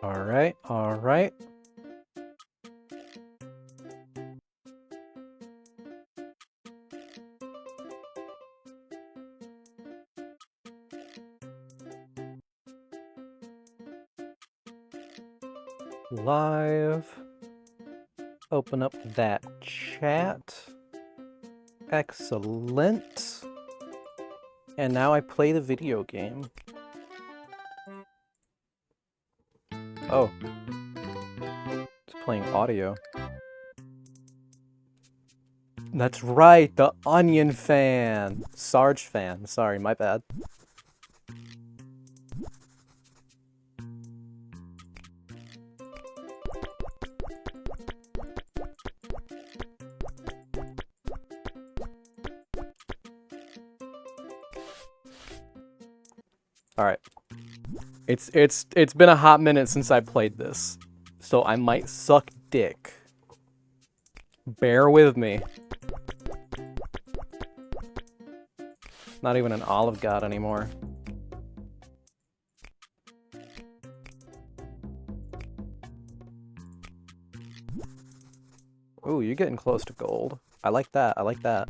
Alright, alright. Live. Open up that chat. Excellent. And now I play the video game. Oh. It's playing audio. That's right, the Onion fan. Sarge fan. Sorry, my bad. Alright. It's been a hot minute since I played this, so I might suck dick. Bear with me. Not even an olive god anymore. Ooh, you're getting close to gold. I like that, I like that.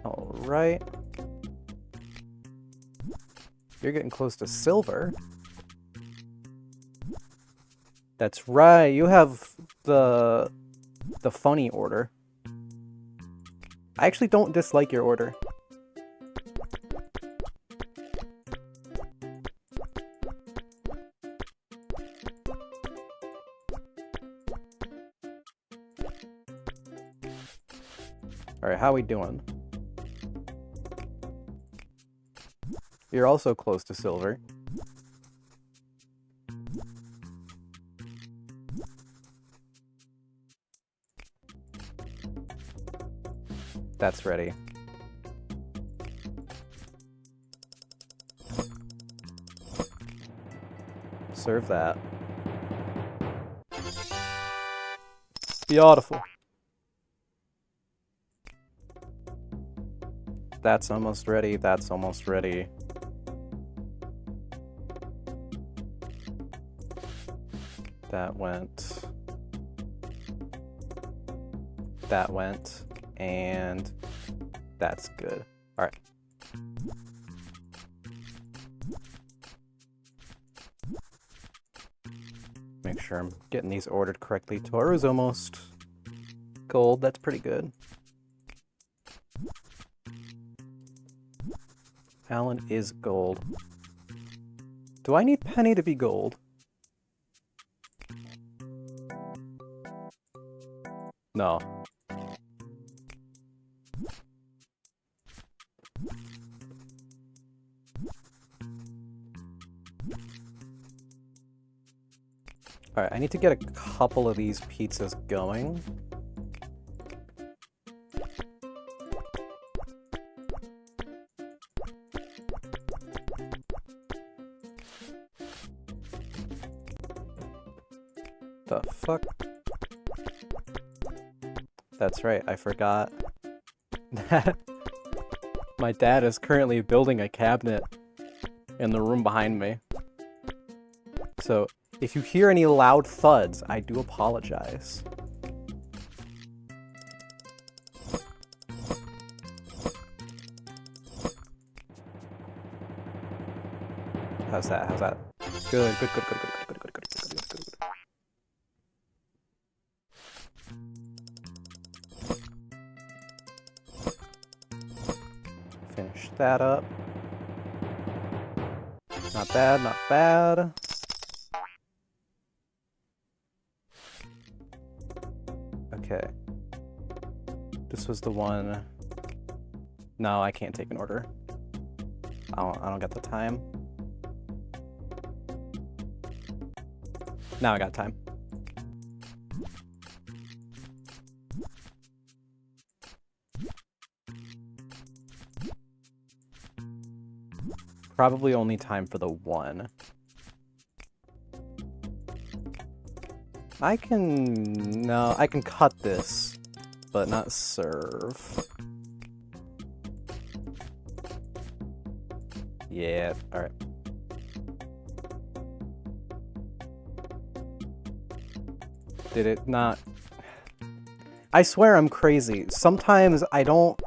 Alright. You're getting close to silver. That's right, you have the funny order. I actually don't dislike your order. Alright, how we doing? You're also close to silver. That's ready. Serve that. Beautiful. That's almost ready, that's almost ready. That went. That went. And that's good. Alright. Make sure I'm getting these ordered correctly. Toru's almost gold. That's pretty good. Alan is gold. Do I need Penny to be gold? No. Alright, I need to get a couple of these pizzas going. The fuck? That's right, I forgot that my dad is currently building a cabinet in the room behind me. So, if you hear any loud thuds, I do apologize. How's that? How's that? Good, good, good, good, good, good, good, good, good, good, good, good. Finish that up. Not bad, not bad. Okay. This was the one. No, I can't take an order. I don't got the time. Now I got time. Probably only time for the one. I can... No, I can cut this, but not serve. Yeah, alright. Did it not... I swear I'm crazy. Sometimes I don't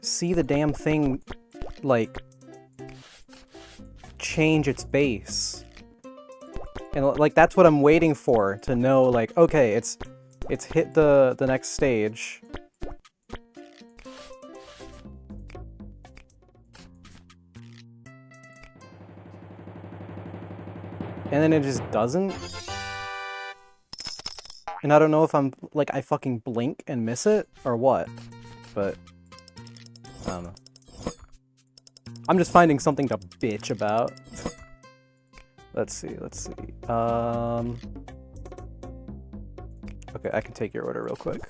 see the damn thing, like, change its base. And, like, that's what I'm waiting for, to know, like, okay, it's hit the next stage. And then it just doesn't. And I don't know if I'm, like, I fucking blink and miss it, or what. But, I don't know. I'm just finding something to bitch about. Let's see. Okay, I can take your order real quick.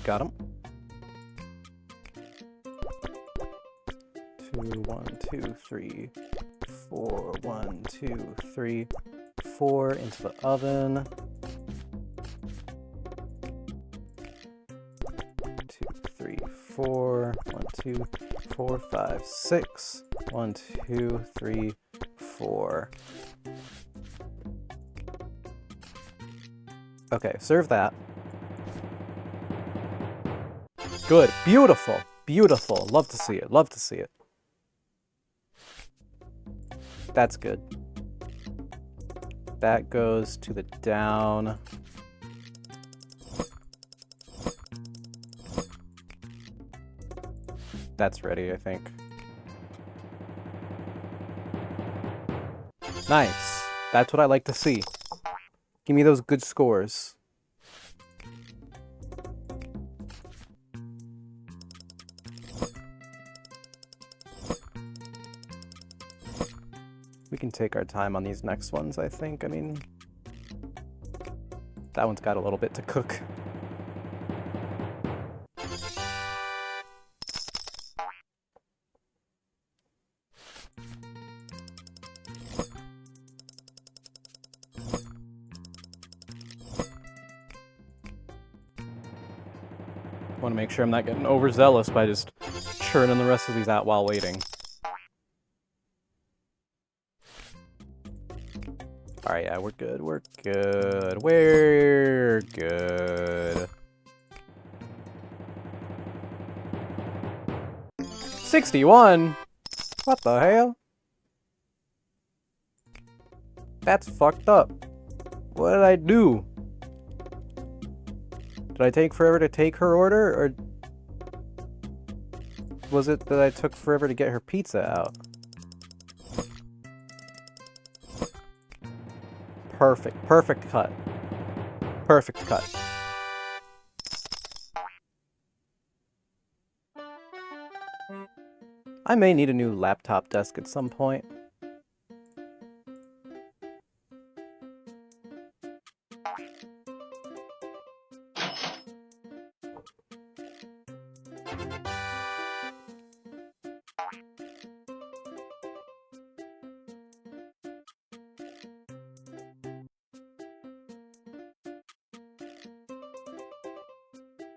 Got him. 2, 1, 2, 3, 4, 1, 2, 3, 4 into the oven. 2, 3, 4, 1, 2, 4, 5, 6. 1, 2, 3, 4. Okay, serve that. Good. Beautiful. Beautiful. Love to see it. Love to see it. That's good. That goes to the down. That's ready, I think. Nice. That's what I like to see. Give me those good scores. We can take our time on these next ones, I think. I mean, that one's got a little bit to cook. Want to make sure I'm not getting overzealous by just churning the rest of these out while waiting. Alright, yeah, we're good, we're good, we're good. 61? What the hell? That's fucked up. What did I do? Did I take forever to take her order, or was it that I took forever to get her pizza out? Perfect. Perfect cut. Perfect cut. I may need a new laptop desk at some point.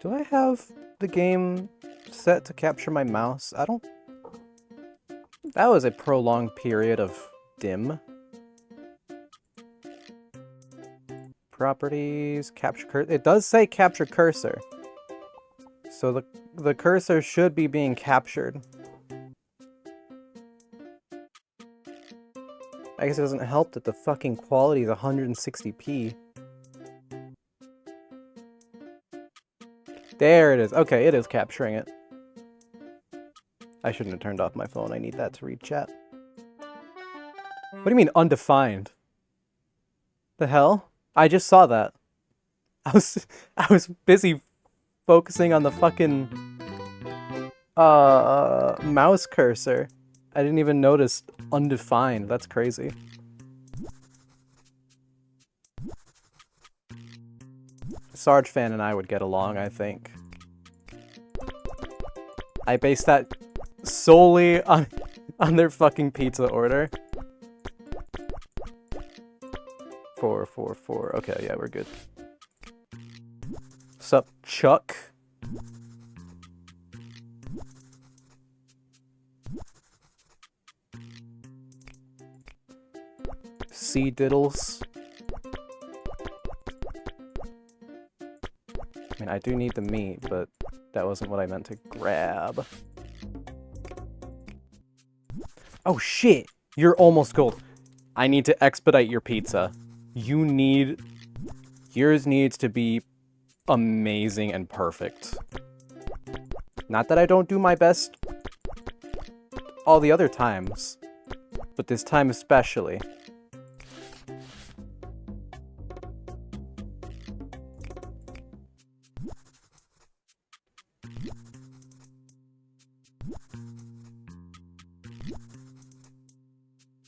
Do I have the game set to capture my mouse? I don't... That was a prolonged period of dim. Properties, capture cursor. It does say capture cursor. So the cursor should be being captured. I guess it doesn't help that the fucking quality is 160p. There it is. Okay, it is capturing it. I shouldn't have turned off my phone. I need that to read chat. What do you mean, undefined? The hell? I just saw that. I was busy focusing on the fucking mouse cursor. I didn't even notice undefined. That's crazy. Sarge fan and I would get along, I think. I base that solely on their fucking pizza order. 4, 4, 4. Okay, yeah, we're good. Sup, Chuck? C diddles. I mean, I do need the meat, but that wasn't what I meant to grab. Oh shit! You're almost gold. I need to expedite your pizza. Yours needs to be amazing and perfect. Not that I don't do my best all the other times, but this time especially.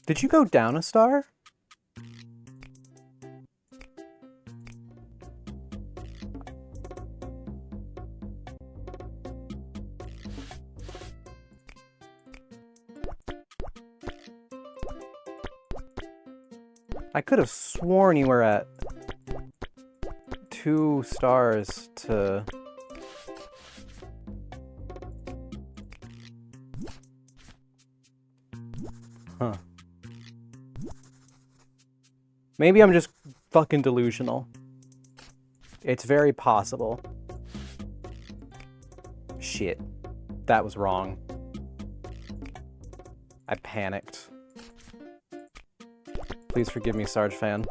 Did you go down a star? I could have sworn you were at 2 stars to... Huh. Maybe I'm just fucking delusional. It's very possible. Shit. That was wrong. I panicked. Please forgive me, Sarge fan.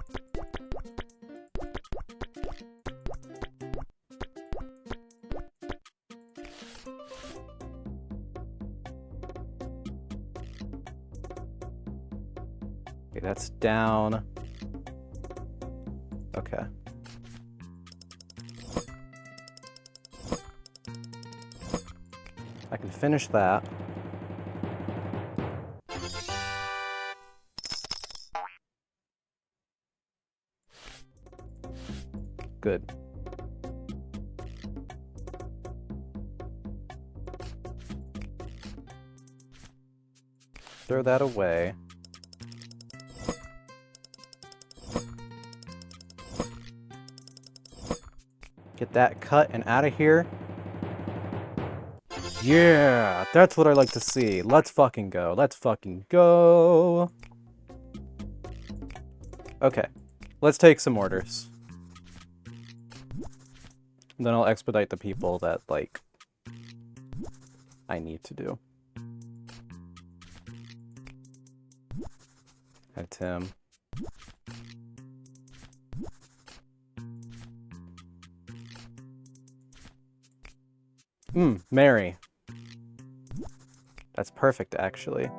Okay, that's down. Okay. I can finish that. Good. Throw that away. Get that cut and out of here. Yeah, that's what I like to see. Let's fucking go. Let's fucking go. Okay, let's take some orders. Then I'll expedite the people that, like, I need to do. Hi, Tim. Mary. That's perfect, actually.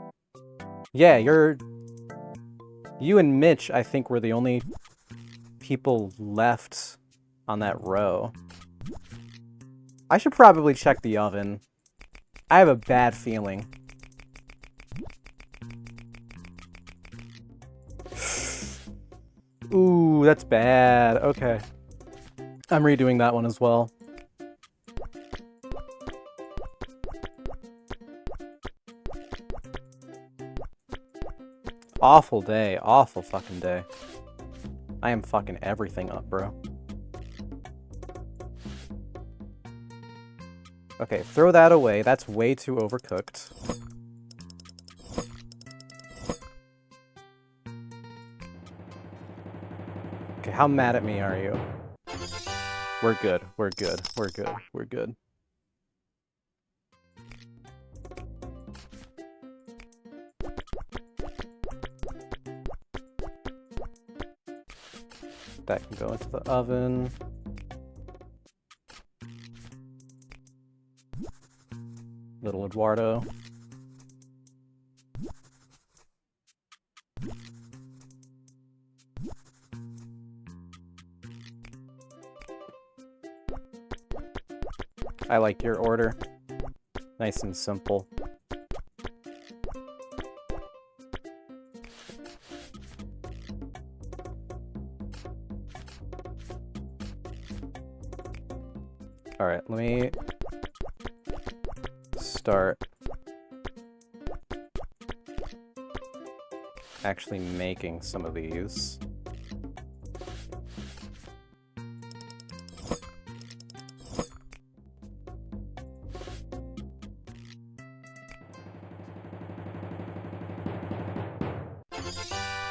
Yeah, you and Mitch, I think, were the only people left on that row. I should probably check the oven. I have a bad feeling. Ooh, that's bad. Okay. I'm redoing that one as well. Awful day. Awful fucking day. I am fucking everything up, bro. Okay, throw that away. That's way too overcooked. Okay, how mad at me are you? We're good. We're good. We're good. We're good. That can go into the oven. Little Eduardo. I like your order. Nice and simple. Alright, let me start actually making some of these.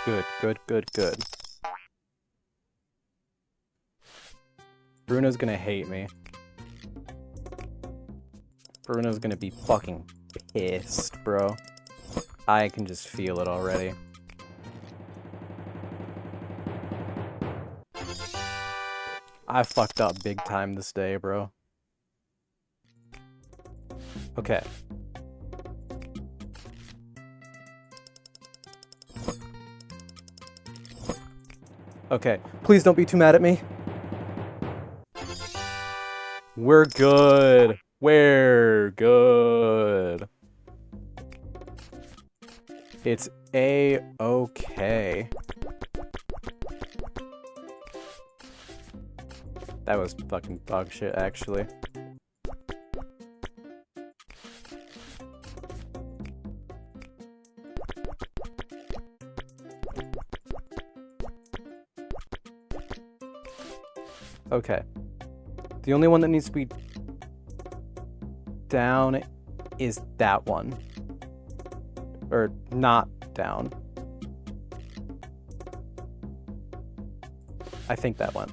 Good, good, good, good. Bruno's gonna hate me. Bruno's gonna be fucking pissed, bro. I can just feel it already. I fucked up big time this day, bro. Okay. Okay, please don't be too mad at me. We're good. We're good. It's A-okay. That was fucking dog shit, actually. Okay. The only one that needs to be down is that one. Or not down. I think that one.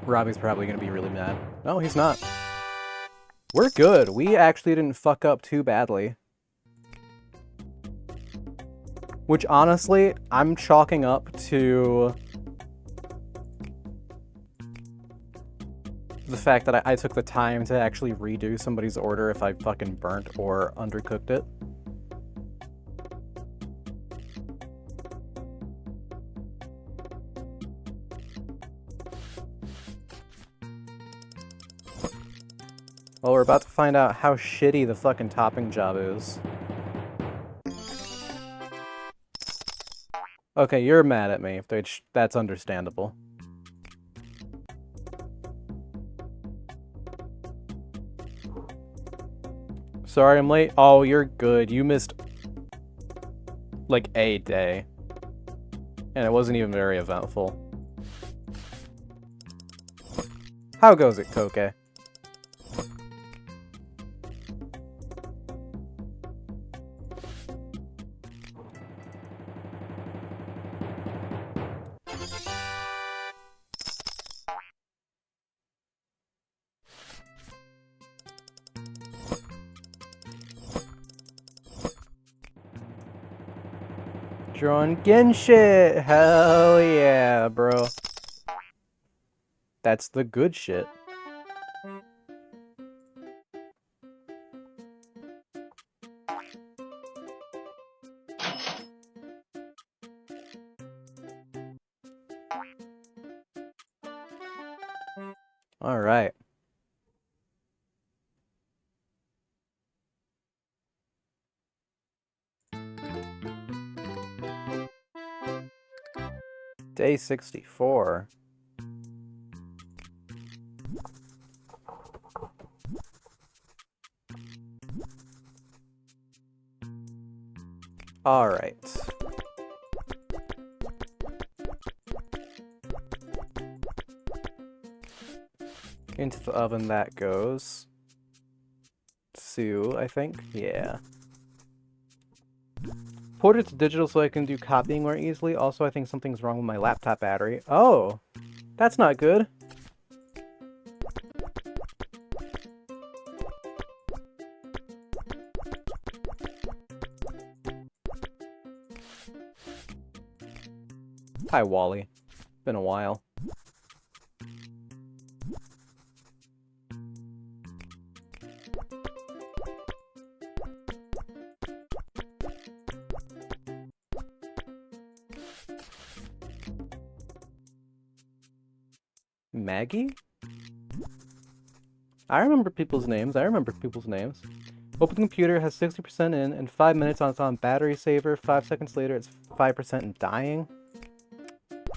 Robbie's probably gonna be really mad. No, he's not. We're good. We actually didn't fuck up too badly. Which, honestly, I'm chalking up to the fact that I took the time to actually redo somebody's order if I fucking burnt or undercooked it. Well, we're about to find out how shitty the fucking topping job is. Okay, you're mad at me, which that's understandable. Sorry I'm late. Oh, you're good. You missed like a day. And it wasn't even very eventful. How goes it, Koke? Drunken shit! Hell yeah, bro. That's the good shit. Alright. Day 64. Alright. Into the oven that goes. Sue, I think? Yeah. Port it to digital so I can do copying more easily. Also, I think something's wrong with my laptop battery. Oh! That's not good. Hi, Wally. Been a while. Maggie? I remember people's names. Open the computer, has 60% in 5 minutes on its on battery saver. 5 seconds later, it's 5% and dying.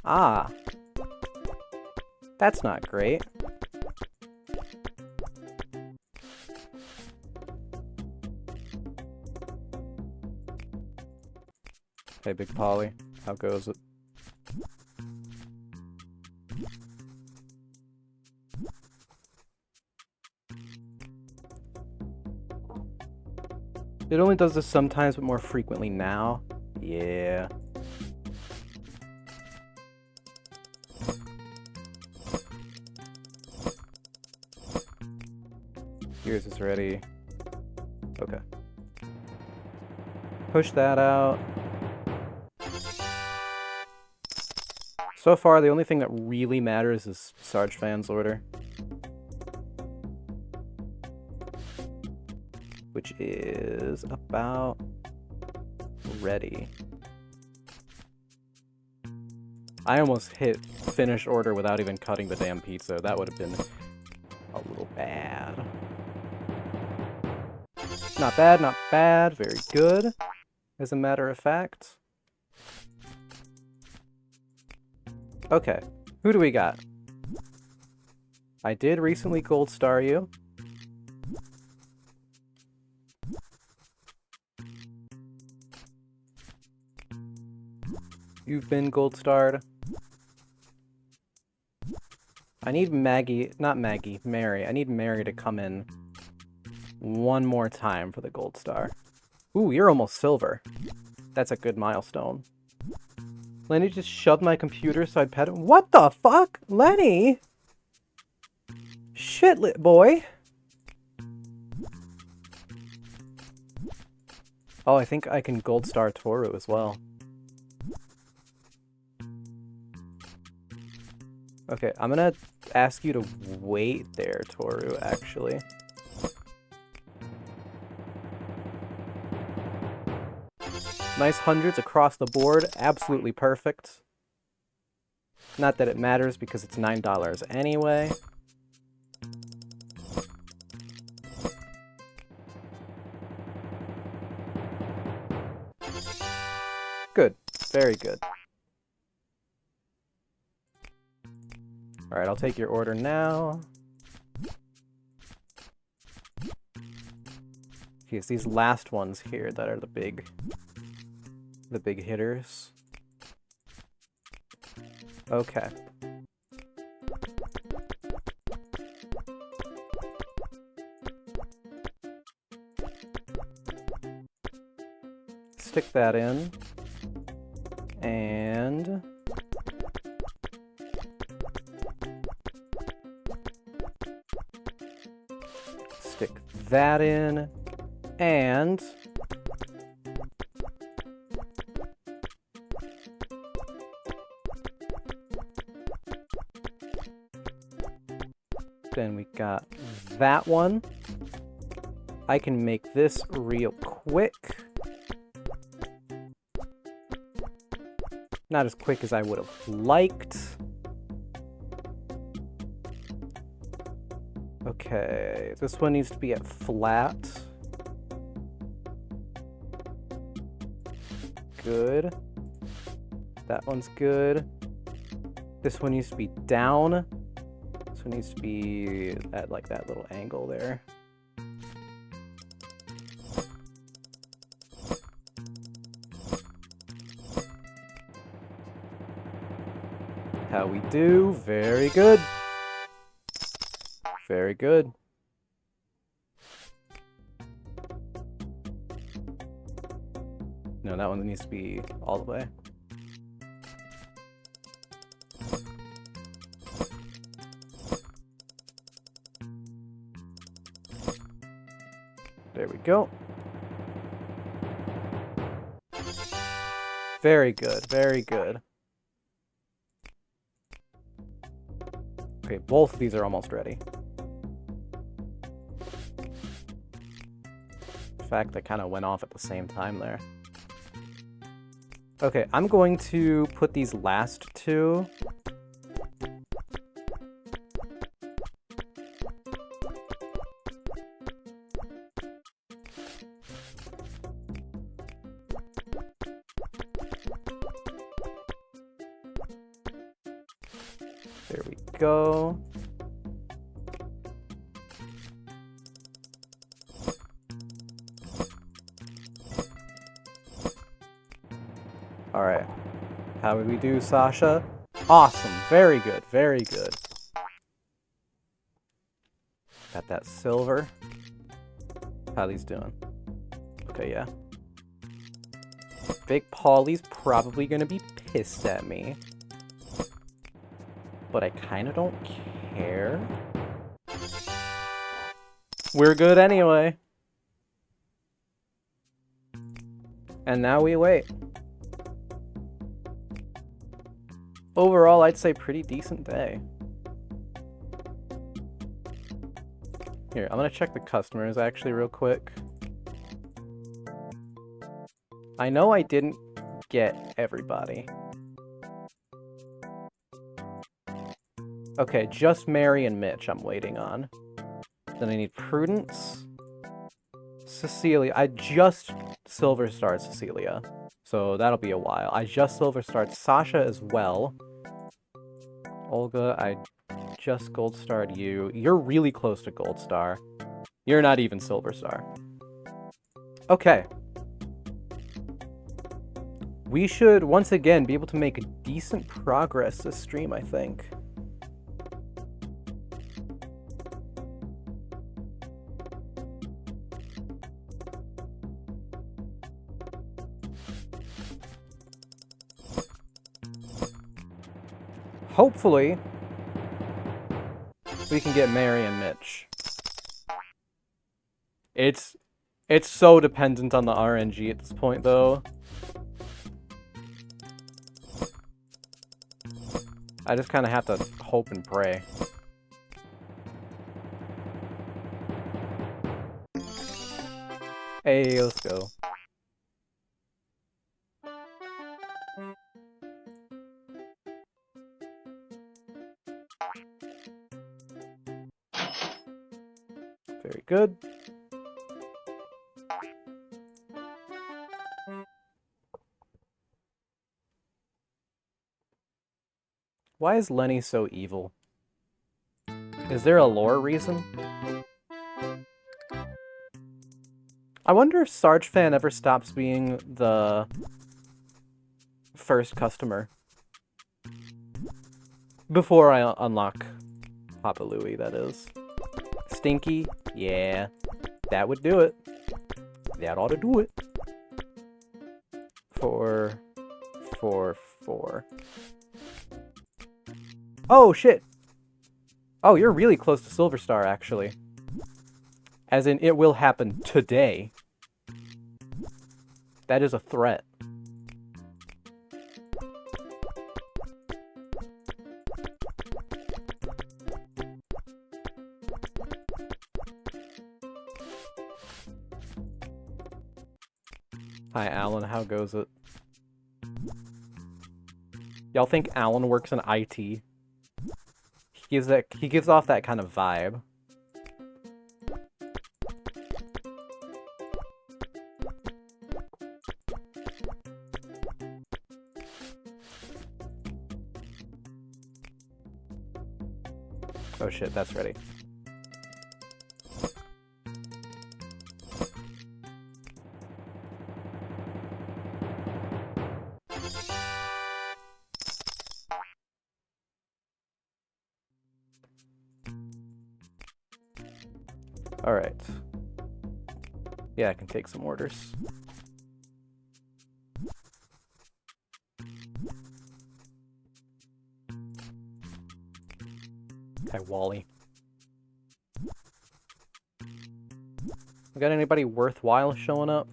Ah. That's not great. Hey, Big Polly. How goes it? It only does this sometimes, but more frequently now. Yeah. Yours is ready. Okay. Push that out. So far, the only thing that really matters is Sarge Fan's order. Which is about ready. I almost hit finish order without even cutting the damn pizza. That would have been a little bad. Not bad, not bad. Very good, as a matter of fact. Okay, who do we got? I did recently gold star you. You've been gold starred. I need Maggie, not Maggie, Mary. I need Mary to come in one more time for the gold star. Ooh, you're almost silver. That's a good milestone. Lenny just shoved my computer so I'd pet him. What the fuck? Lenny? Shit, boy. Oh, I think I can gold star Toru as well. Okay, I'm gonna ask you to wait there, Toru, actually. Nice hundreds across the board, absolutely perfect. Not that it matters because it's $9 anyway. Good, very good. Alright, I'll take your order now. Okay, it's these last ones here that are the big hitters. Okay. Stick that in. And stick that in. And then we got that one. I can make this real quick. Not as quick as I would have liked. Okay, this one needs to be at flat. Good. That one's good. This one needs to be down. This one needs to be at like that little angle there. How we do? Very good. Very good. No, that one needs to be all the way. There we go. Very good, very good. Okay, both of these are almost ready. In fact, they kind of went off at the same time there. Okay, I'm going to put these last two. go. Alright. How would we do, Sasha? Awesome. Very good. Very good. Got that silver. How these doing? Okay, yeah. Big Paulie's probably gonna be pissed at me. But I kinda don't care. We're good anyway. And now we wait. Overall, I'd say pretty decent day. Here, I'm gonna check the customers actually real quick. I know I didn't get everybody. Okay, just Mary and Mitch I'm waiting on. Then I need Prudence. Cecilia. I just silver starred Cecilia. So that'll be a while. I just silver starred Sasha as well. Olga, I just gold starred you. You're really close to gold star. You're not even silver star. Okay. We should, once again, be able to make decent progress this stream, I think. Hopefully, we can get Mary and Mitch. It's so dependent on the RNG at this point, though. I just kind of have to hope and pray. Hey, let's go. Very good. Why is Lenny so evil? Is there a lore reason? I wonder if Sarge Fan ever stops being the first customer. Before I unlock Papa Louie, that is. Stinky? Yeah. That would do it. That ought to do it. 4, 4, 4. Oh, shit! Oh, you're really close to Silver Star, actually. As in, it will happen today. That is a threat. Hi, Alan. How goes it? Y'all think Alan works in IT? He gives off that kind of vibe. Oh shit, that's ready. Alright. Yeah, I can take some orders. Hi, Wally. We got anybody worthwhile showing up?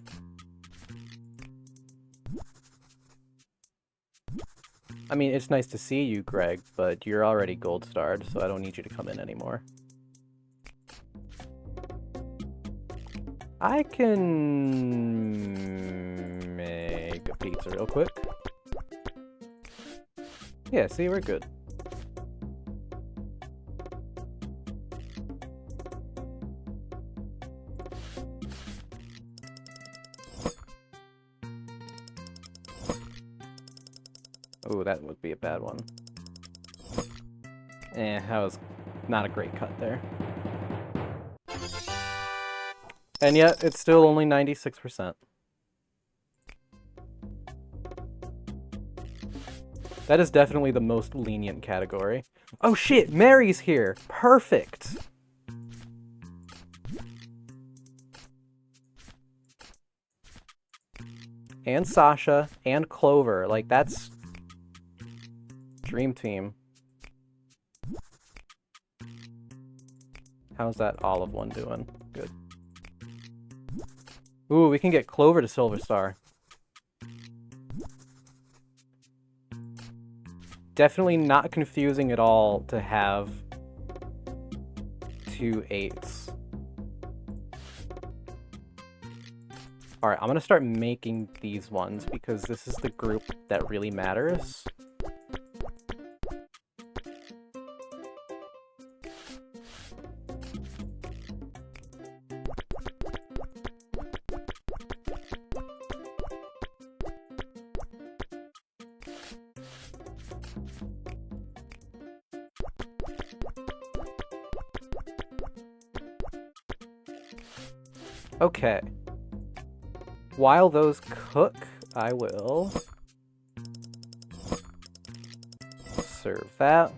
I mean, it's nice to see you, Greg, but you're already gold starred, so I don't need you to come in anymore. I can make a pizza real quick. Yeah, see, we're good. Oh, that would be a bad one. That was not a great cut there. And yet, it's still only 96%. That is definitely the most lenient category. Oh shit, Mary's here! Perfect! And Sasha, and Clover. Like, that's... Dream team. How's that olive one doing? Good. Ooh, we can get Clover to Silver Star. Definitely not confusing at all to have 2 8s. Alright, I'm gonna start making these ones because this is the group that really matters. Okay. While those cook, I will serve that.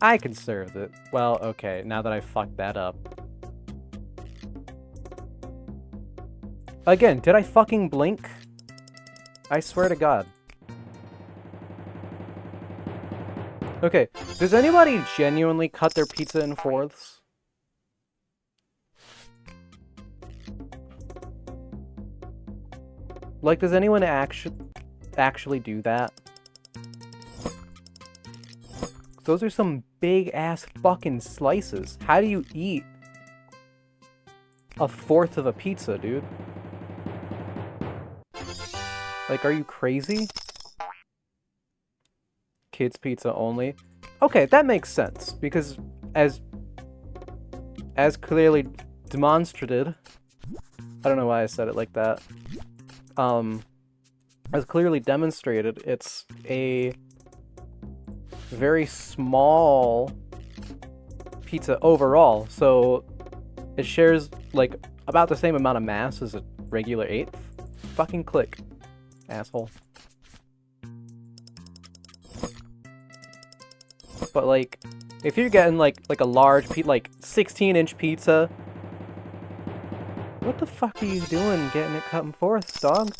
I can serve it. Well, okay, now that I fucked that up. Again, did I fucking blink? I swear to God. Okay, does anybody genuinely cut their pizza in 4ths? Like, does anyone actually do that? Those are some big-ass fucking slices. How do you eat a 1/4 of a pizza, dude? Like, are you crazy? Kids pizza only? Okay, that makes sense, because as clearly demonstrated, I don't know why I said it like that, as clearly demonstrated, it's a very small pizza overall, so it shares, like, about the same amount of mass as a regular 1/8. Fucking click, asshole. But, like, if you're getting, like a large, 16-inch pizza, what the fuck are you doing getting it cut in 4ths, dog?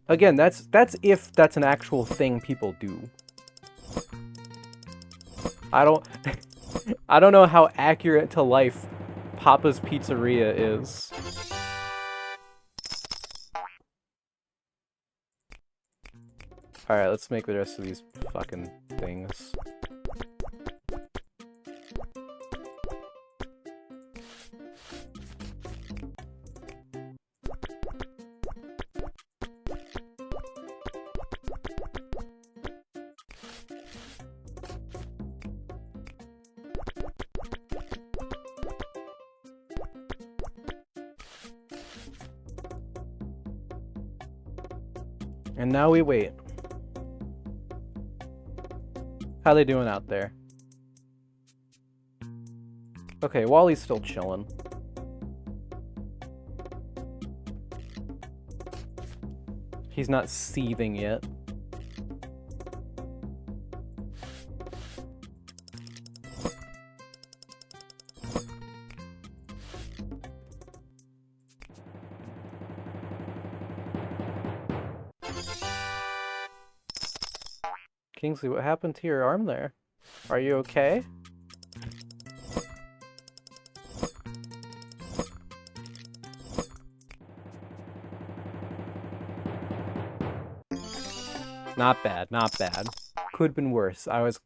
Again, that's if that's an actual thing people do. I don't know how accurate to life Papa's Pizzeria is. Alright, let's make the rest of these fucking things. And now we wait. How they doing out there? Okay, Wally's still chilling. He's not seething yet. Kingsley, what happened to your arm there? Are you okay? Not bad, not bad. Could have been worse. I was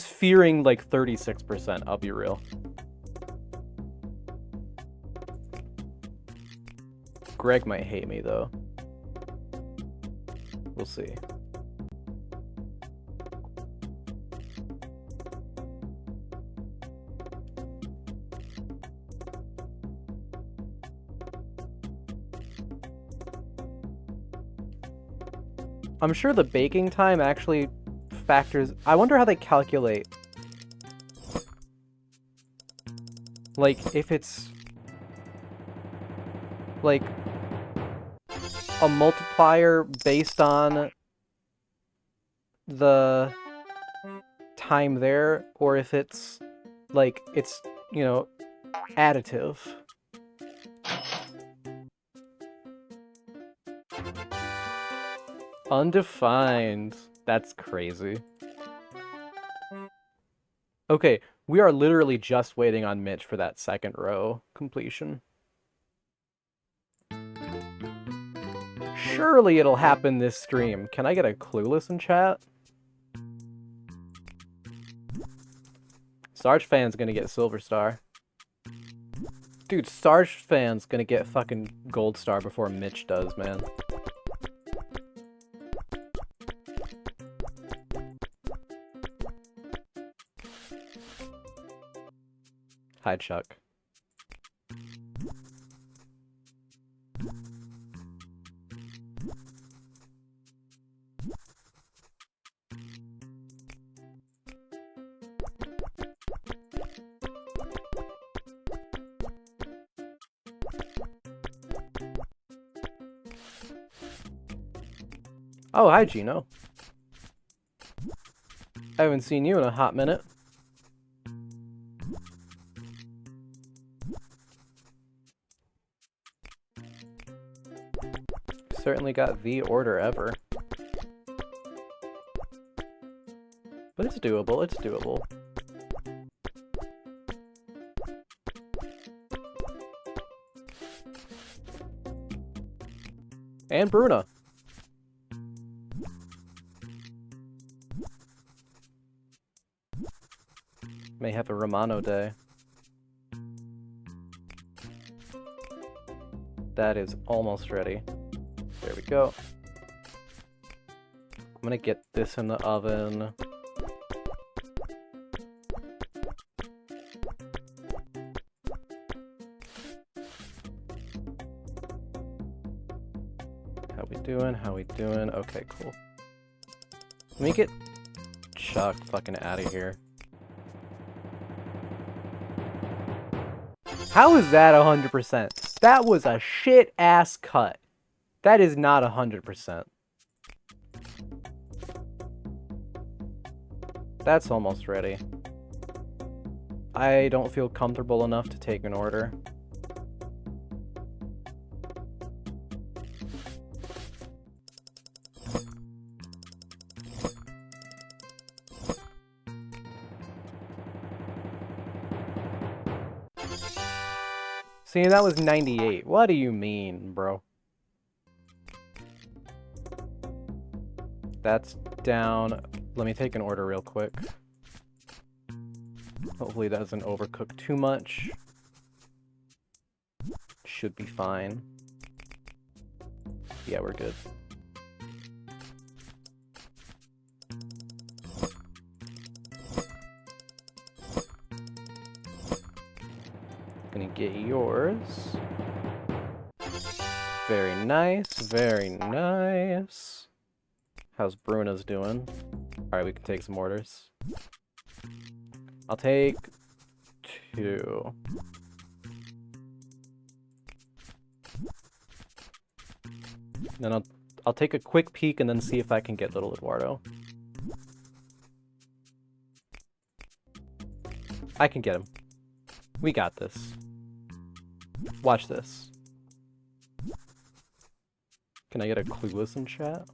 fearing like 36%, I'll be real. Greg might hate me though. We'll see. I'm sure the baking time actually factors... I wonder how they calculate. Like, if it's... like... a multiplier based on the time there, or if it's, like, it's, you know, additive. Undefined. That's crazy. Okay, we are literally just waiting on Mitch for that second row completion. Surely it'll happen this stream. Can I get a Clueless in chat? Sarge fan's gonna get Silver Star. Dude, Sarge fan's gonna get fucking Gold Star before Mitch does, man. Hi, Chuck. Oh, hi, Gino. I haven't seen you in a hot minute. Certainly got the order ever. But it's doable, it's doable. And Bruna. May have a Romano day. That is almost ready. There we go. I'm gonna get this in the oven. How we doing? How we doing? Okay, cool. Let me get Chuck fucking out of here. How is that 100%? That was a shit-ass cut. That is not 100%. That's almost ready. I don't feel comfortable enough to take an order. See, that was 98. What do you mean, bro? That's down. Let me take an order real quick. Hopefully that doesn't overcook too much. Should be fine. Yeah, we're good. Gonna get yours. Very nice, very nice. How's Bruna's doing? Alright, we can take some orders. I'll take 2. Then I'll take a quick peek and then see if I can get Little Eduardo. I can get him. We got this. Watch this. Can I get a Clueless in chat?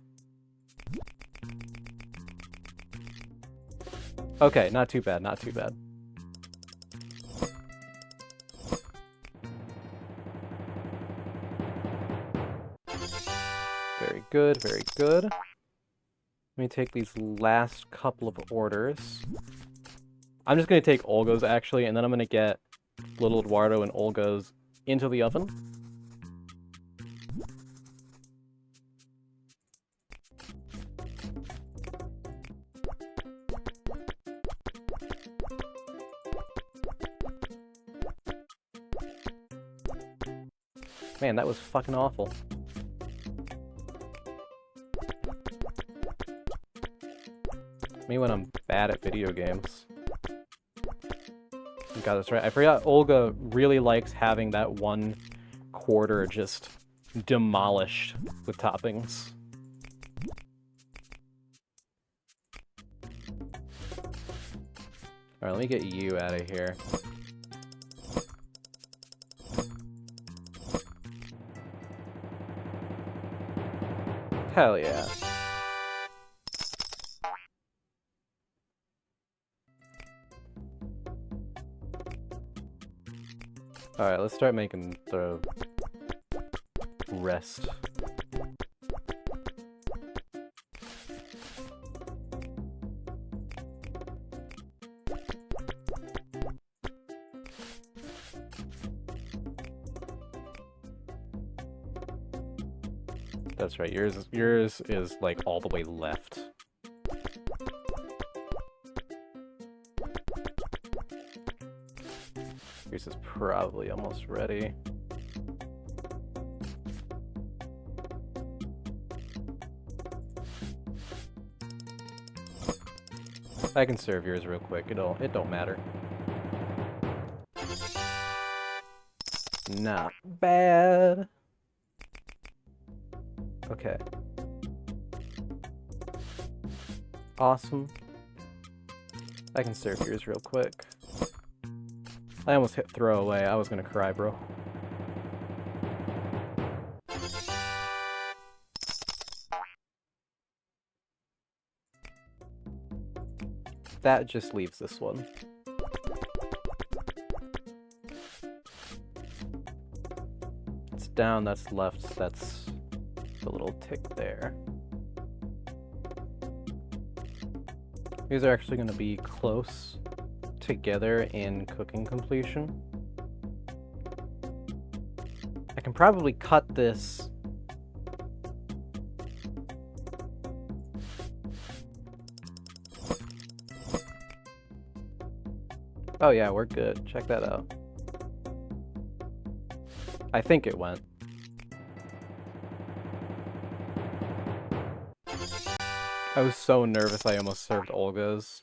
Okay, not too bad, not too bad. Very good, very good. Let me take these last couple of orders. I'm just going to take Olga's, actually, and then I'm going to get Little Eduardo and Olga's into the oven. Man, that was fucking awful. me when I'm bad at video games. You got this right. I forgot Olga really likes having that one quarter just demolished with toppings. Alright, let me get you out of here. Hell yeah. Alright, let's start making the rest. That's right, yours is like all the way left. Yours is probably almost ready. I can serve yours real quick. It don't matter. Not bad. Okay. Awesome. I can serve yours real quick. I almost hit throwaway. I was gonna cry, bro. That just leaves this one. It's down, that's left, that's the little tick there. These are actually going to be close together in cooking completion. I can probably cut this. Oh yeah, we're good. Check that out. I think it went. I was so nervous I almost served Olga's.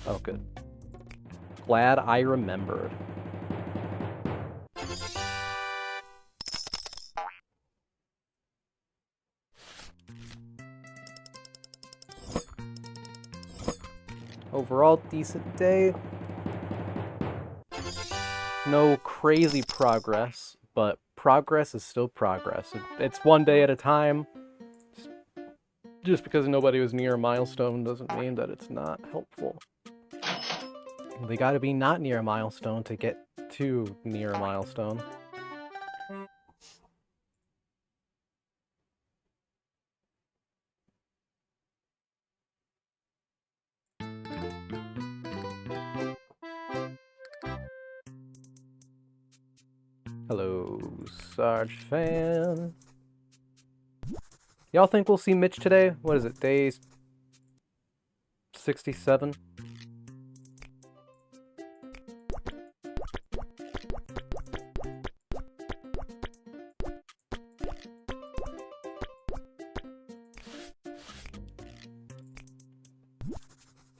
Oh, good. Glad I remembered. Overall, decent day. No crazy progress, but progress is still progress. It's one day at a time. Just because nobody was near a milestone doesn't mean that it's not helpful. They gotta be not near a milestone to get to near a milestone. Hello, Sarge fan. Y'all think we'll see Mitch today? What is it, day 67?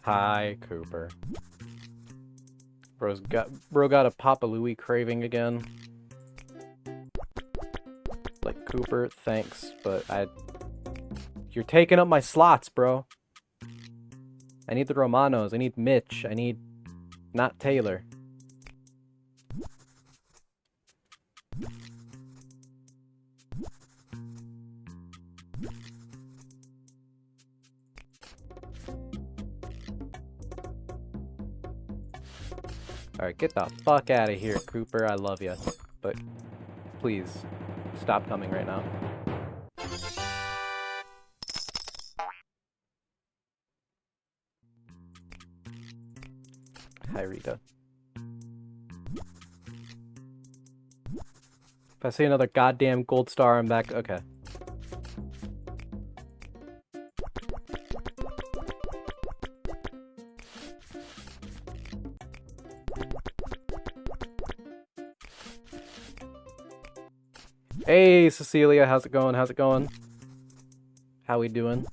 Hi, Cooper. Bro got a Papa Louie craving again. Like, Cooper, thanks, but you're taking up my slots, bro. I need the Romanos. I need Mitch. I need... not Taylor. Alright, get the fuck out of here, Cooper. I love you. But please, stop coming right now. Hi, Rita. If I see another goddamn gold star, I'm back. Okay. Hey, Cecilia, how's it going? How's it going? How we doing?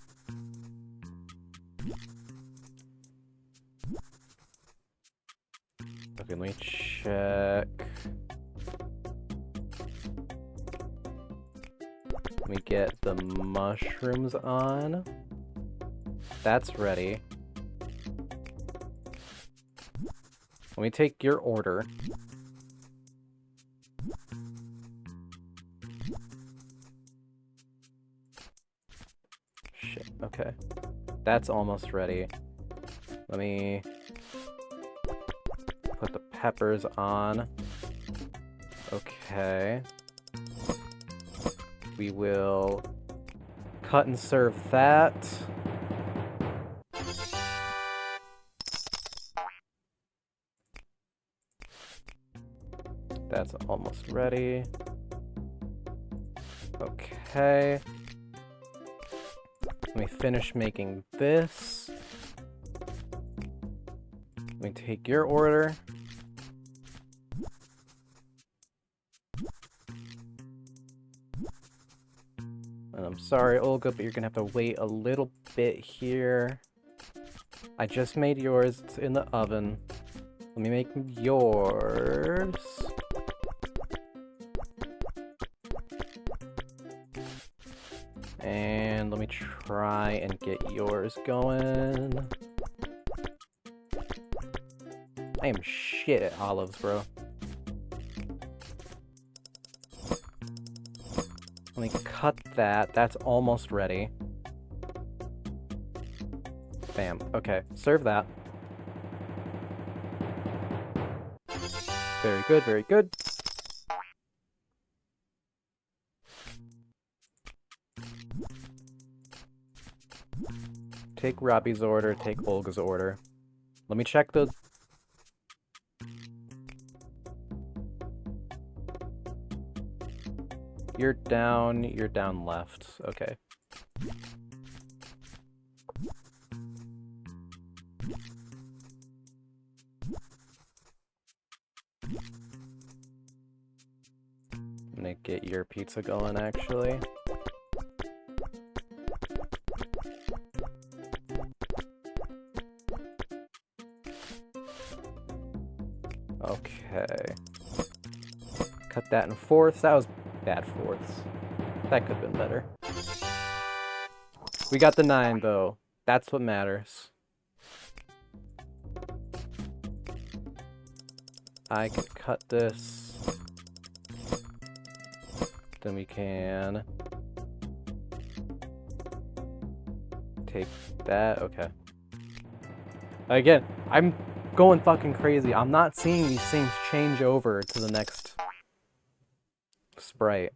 Okay, let me check. Let me get the mushrooms on. That's ready. Let me take your order. Shit, okay. That's almost ready. Let me put the peppers on. Okay. We will cut and serve that. That's almost ready. Okay. Let me finish making this. Let me take your order. And I'm sorry, Olga, but you're gonna have to wait a little bit here. I just made yours. It's in the oven. Let me make yours. And let me try and get yours going. I am shit at olives, bro. Let me cut that. That's almost ready. Bam. Okay, serve that. Very good, very good. Take Robbie's order, take Olga's order. Let me check the... You're down left. Okay. I'm gonna get your pizza going, actually. Okay. Cut that in fourths. That was bad fourths. That could have been better. We got the 9, though. That's what matters. I can cut this. Then we can take that. Okay. Again, I'm going fucking crazy. I'm not seeing these things change over to the next sprite.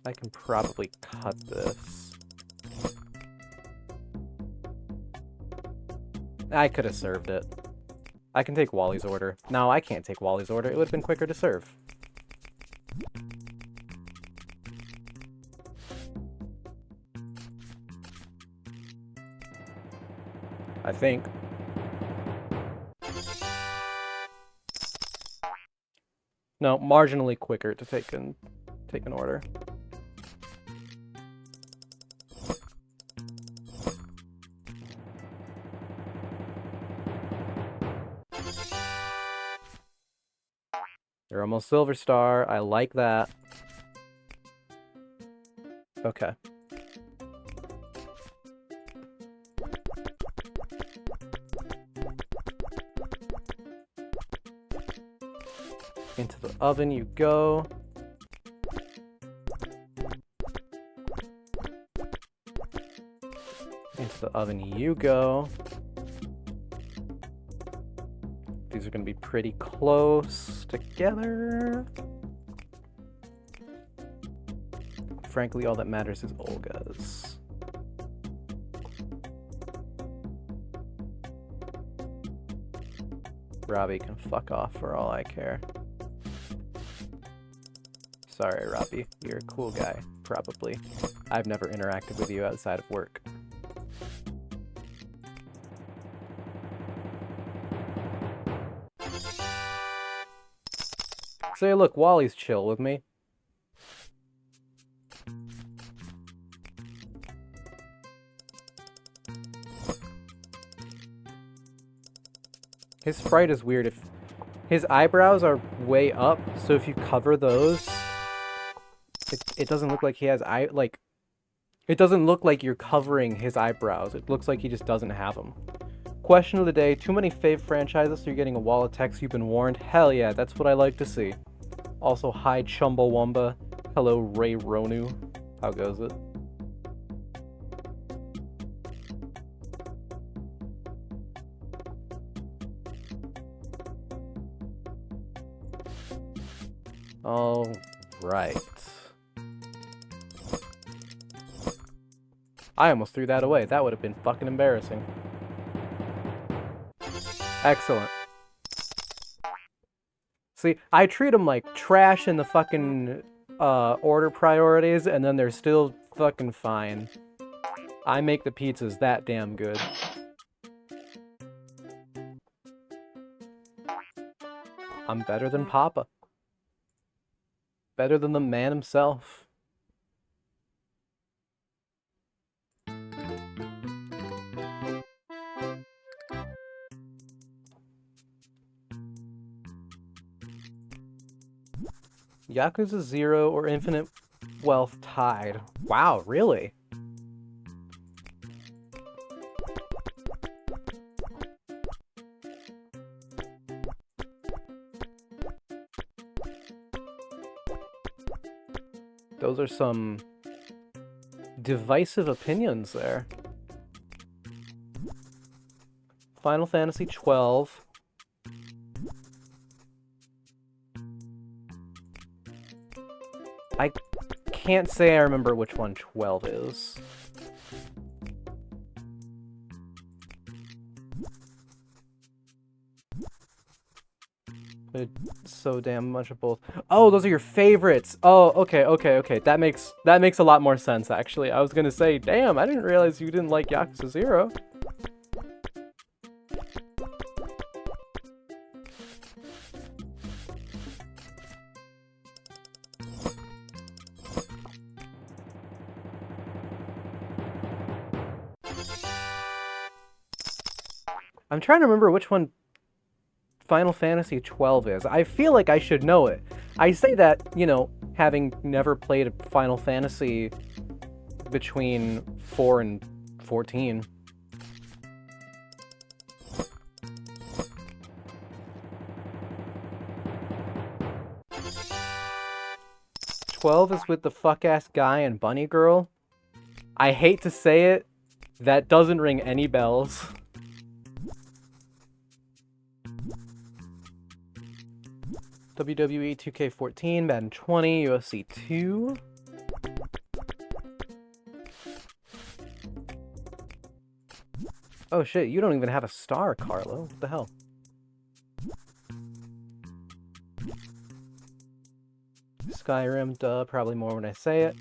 I can probably cut this. I could have served it. I can take Wally's order. No, I can't take Wally's order. It would have been quicker to serve. I think. No, marginally quicker to take an order. You're almost Silver Star. I like that. Okay. Into the oven you go. Into the oven you go. These are going to be pretty close together. Frankly, all that matters is Olga's. Robbie can fuck off for all I care. Sorry, Robbie. You're a cool guy, probably. I've never interacted with you outside of work. Say, look, Wally's chill with me. His sprite is weird. If his eyebrows are way up, so if you cover those, it doesn't look like he has it doesn't look like you're covering his eyebrows. It looks like he just doesn't have them. Question of the day: too many fave franchises, so you're getting a wall of text. You've been warned. Hell yeah, that's what I like to see. Also, hi Chumbawamba. Hello Ray Ronu. How goes it? All right. I almost threw that away. That would have been fucking embarrassing. Excellent. See, I treat them like trash in the fucking order priorities, and then they're still fucking fine. I make the pizzas that damn good. I'm better than Papa. Better than the man himself. Yakuza 0 or Infinite Wealth tied. Wow, really? Those are some divisive opinions there. Final Fantasy 12. I can't say I remember which one 12 is. But it's so damn much of both. Oh, those are your favorites. Oh, okay. That makes a lot more sense, actually. I was gonna say, damn, I didn't realize you didn't like Yakuza 0. I'm trying to remember which one Final Fantasy 12 is. I feel like I should know it. I say that, you know, having never played a Final Fantasy between 4 and 14. "12 is with the fuck-ass guy and bunny girl." I hate to say it, that doesn't ring any bells. WWE 2K14, Madden 20, UFC 2. Oh shit, you don't even have a star, Carlo. What the hell? Skyrim, duh, probably more when I say it.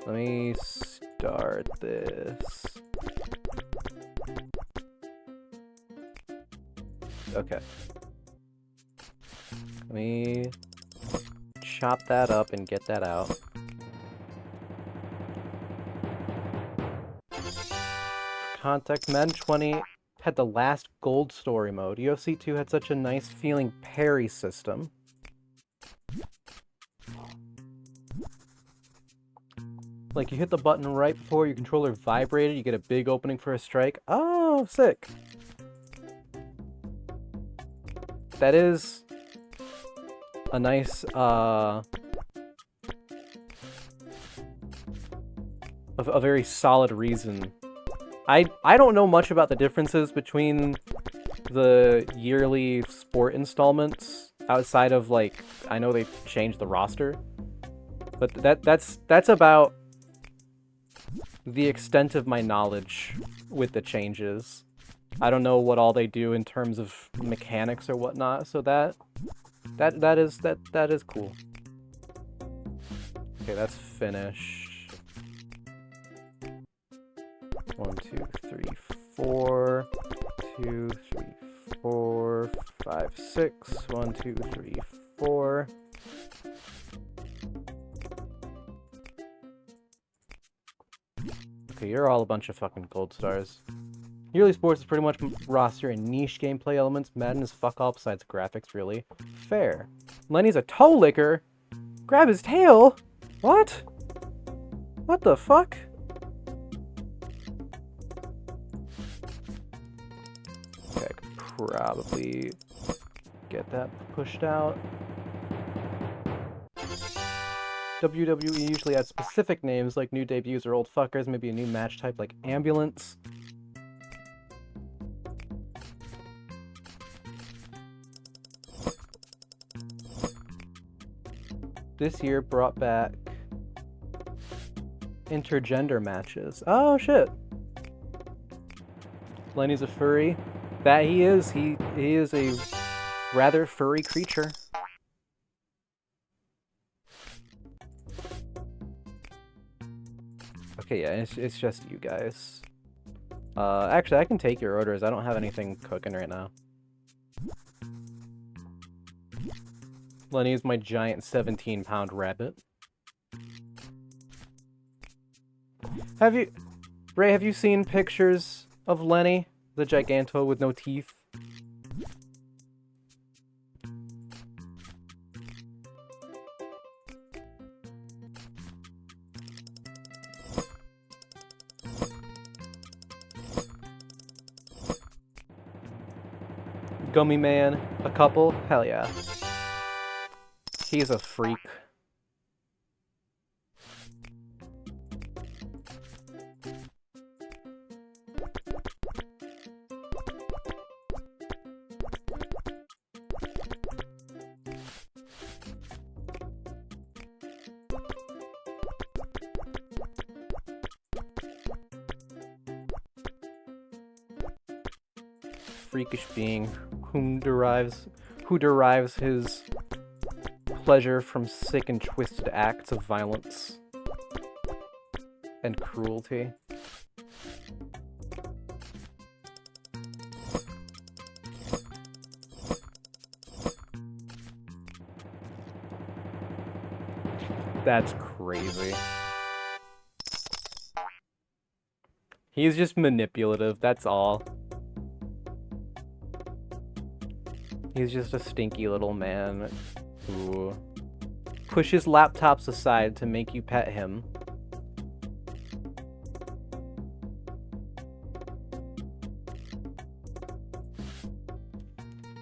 Let me start this. Okay. Let me chop that up and get that out. Context, Madden 20 had the last gold story mode. UFC 2 had such a nice feeling parry system. Like, you hit the button right before your controller vibrated, you get a big opening for a strike. Oh, sick. That is a nice, a very solid reason. I don't know much about the differences between the yearly sport installments outside of, like, I know they changed the roster, but that's about the extent of my knowledge with the changes. I don't know what all they do in terms of mechanics or whatnot, so that is cool. Okay, that's finished. 1, 2, 3, 4. 2, 3, 4, 5, 6. 1, 2, 3, 4. Okay, you're all a bunch of fucking gold stars. Yearly Sports is pretty much roster and niche gameplay elements. Madden is fuck all besides graphics, really. Fair. Lenny's a toe licker? Grab his tail? What? What the fuck? Okay, I could probably get that pushed out. WWE usually adds specific names like new debuts or old fuckers, maybe a new match type like ambulance. This year brought back intergender matches. Oh shit. Lenny's a furry. That he is. He is a rather furry creature. Okay, yeah, it's just you guys. Actually, I can take your orders. I don't have anything cooking right now. Lenny is my giant 17-pound rabbit. Ray, have you seen pictures of Lenny, the Giganto with no teeth? Gummy Man, a couple? Hell yeah. He's a freak. Freakish being who derives his pleasure from sick and twisted acts of violence and cruelty. That's crazy. He's just manipulative, that's all. He's just a stinky little man who pushes laptops aside to make you pet him.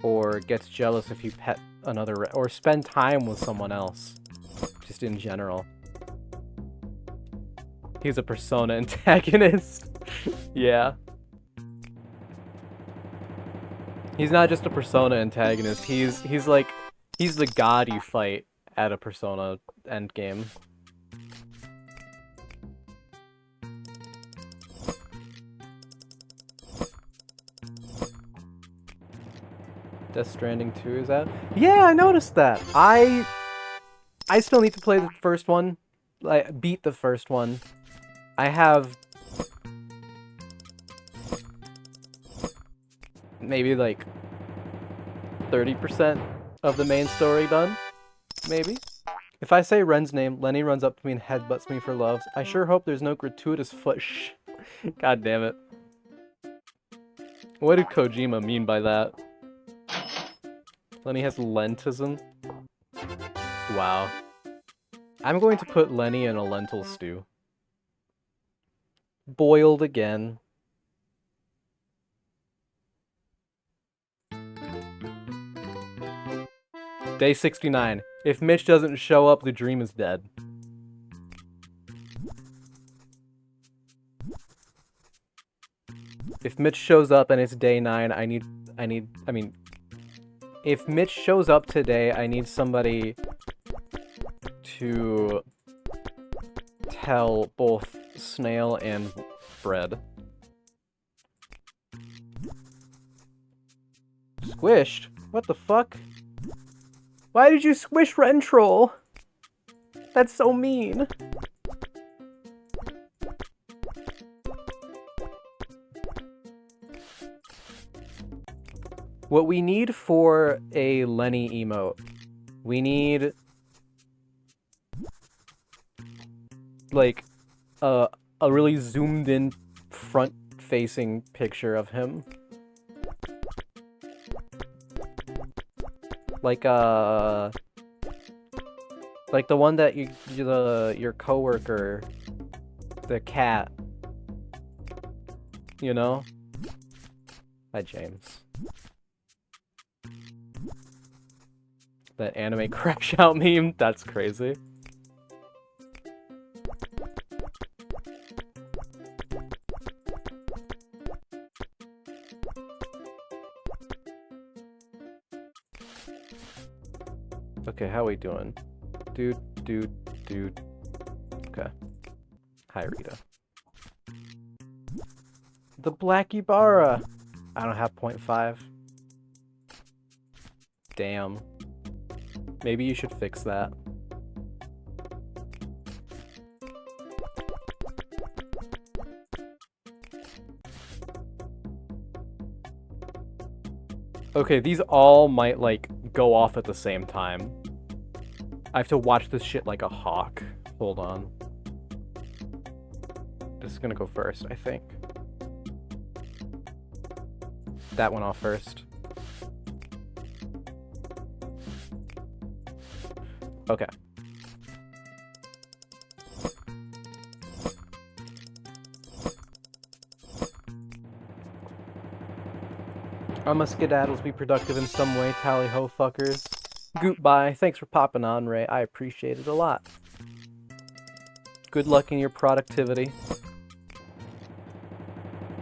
Or gets jealous if you pet another, or spend time with someone else. Just in general. He's a Persona antagonist. Yeah. He's not just a Persona antagonist, he's the god you fight at a Persona endgame. Death Stranding 2 is out? Yeah, I noticed that! I still need to play the first one. Like, beat the first one. I have maybe like 30% of the main story done, maybe. If I say Ren's name, Lenny runs up to me and headbutts me for love. I sure hope there's no gratuitous foot shh. God damn it. What did Kojima mean by that? Lenny has lentism? Wow. I'm going to put Lenny in a lentil stew. Boiled again. Day 69. If Mitch doesn't show up, the dream is dead. If Mitch shows up and it's day 9, I mean, if Mitch shows up today, I need somebody to tell both Snail and Bread. Squished? What the fuck? Why did you squish Rentroll? That's so mean. What we need for a Lenny emote, we need like a really zoomed in front facing picture of him. Like the one that your coworker, the cat, you know? Hi, James. That anime crash out meme, that's crazy. Okay, how we doing? Dude. Okay. Hi, Rita. The Black Ibarra! I don't have 0.5. Damn. Maybe you should fix that. Okay, these all might, like, go off at the same time. I have to watch this shit like a hawk. Hold on. This is gonna go first, I think. That went off first. Okay. I must skedaddles be productive in some way, tally-ho fuckers. Goodbye. Thanks for popping on, Ray. I appreciate it a lot. Good luck in your productivity.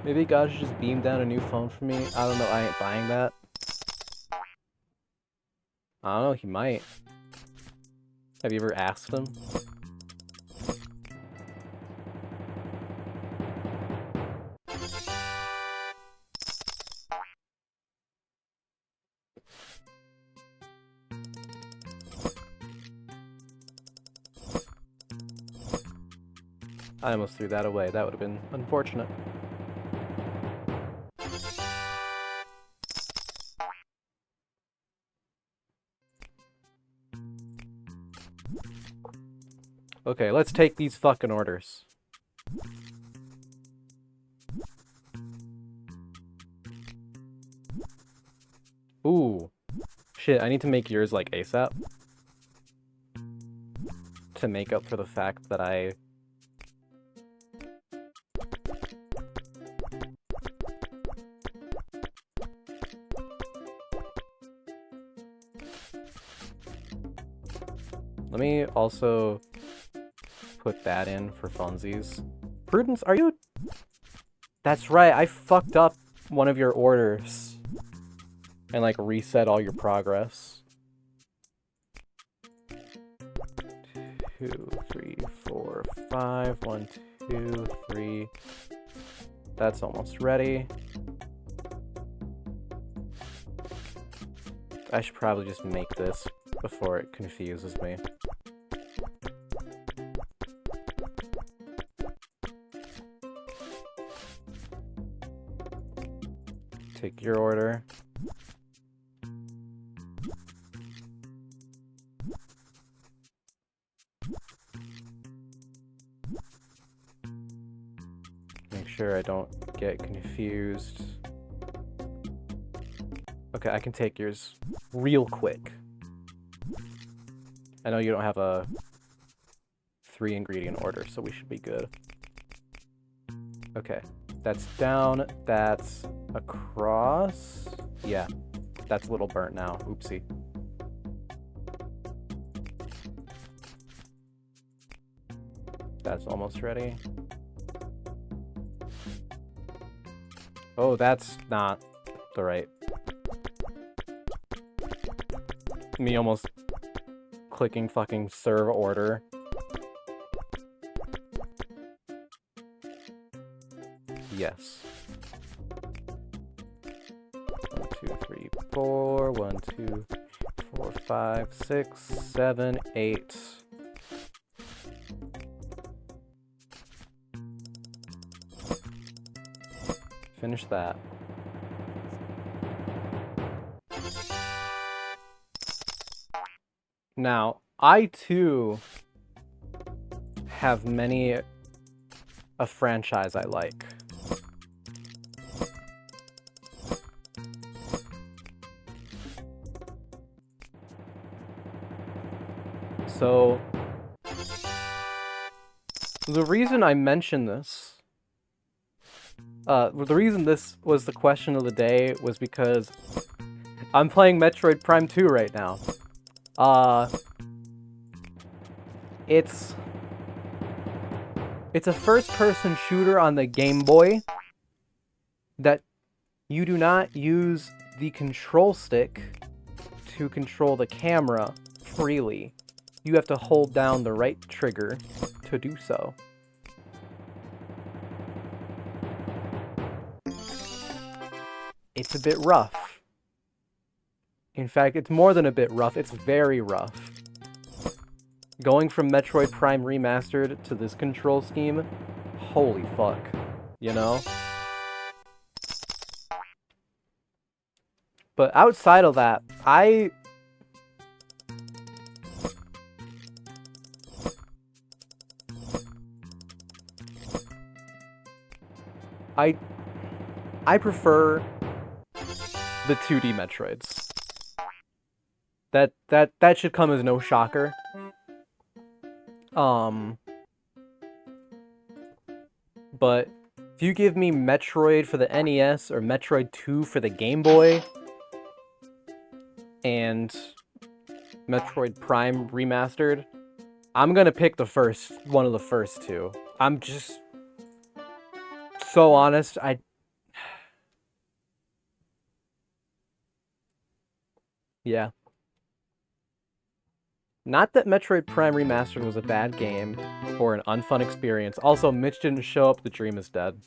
Maybe God should just beam down a new phone for me. I don't know. I ain't buying that. I don't know. He might. Have you ever asked him? I almost threw that away. That would have been unfortunate. Okay, let's take these fucking orders. Ooh. Shit, I need to make yours like ASAP. To make up for the fact that I... Let me also put that in for funsies. Prudence, are you... That's right, I fucked up one of your orders. And like reset all your progress. 2, 3, 4, 5, 1, 2, 3. That's almost ready. I should probably just make this before it confuses me. Take your order. Make sure I don't get confused. Okay, I can take yours real quick. I know you don't have a 3-ingredient order, so we should be good. Okay, that's down, that's across. Yeah, that's a little burnt now. Oopsie. That's almost ready. Oh, that's not the right. Me almost clicking fucking serve order. Yes. 1, 2, 3, 4. 1, 2, 4, 5, 6, 7, 8. Finish that. Now, I too have many a franchise I like. So, the reason I mention this, the reason this was the question of the day was because I'm playing Metroid Prime 2 right now. It's a first-person shooter on the Game Boy that you do not use the control stick to control the camera freely. You have to hold down the right trigger to do so. It's a bit rough. In fact, it's more than a bit rough, it's very rough. Going from Metroid Prime Remastered to this control scheme, holy fuck, you know? But outside of that, I prefer the 2D Metroids. That should come as no shocker. But if you give me Metroid for the NES or Metroid 2 for the Game Boy and Metroid Prime Remastered, I'm gonna pick one of the first two. I'm just so honest, yeah. Not that Metroid Prime Remastered was a bad game or an unfun experience. Also, Mitch didn't show up, the dream is dead.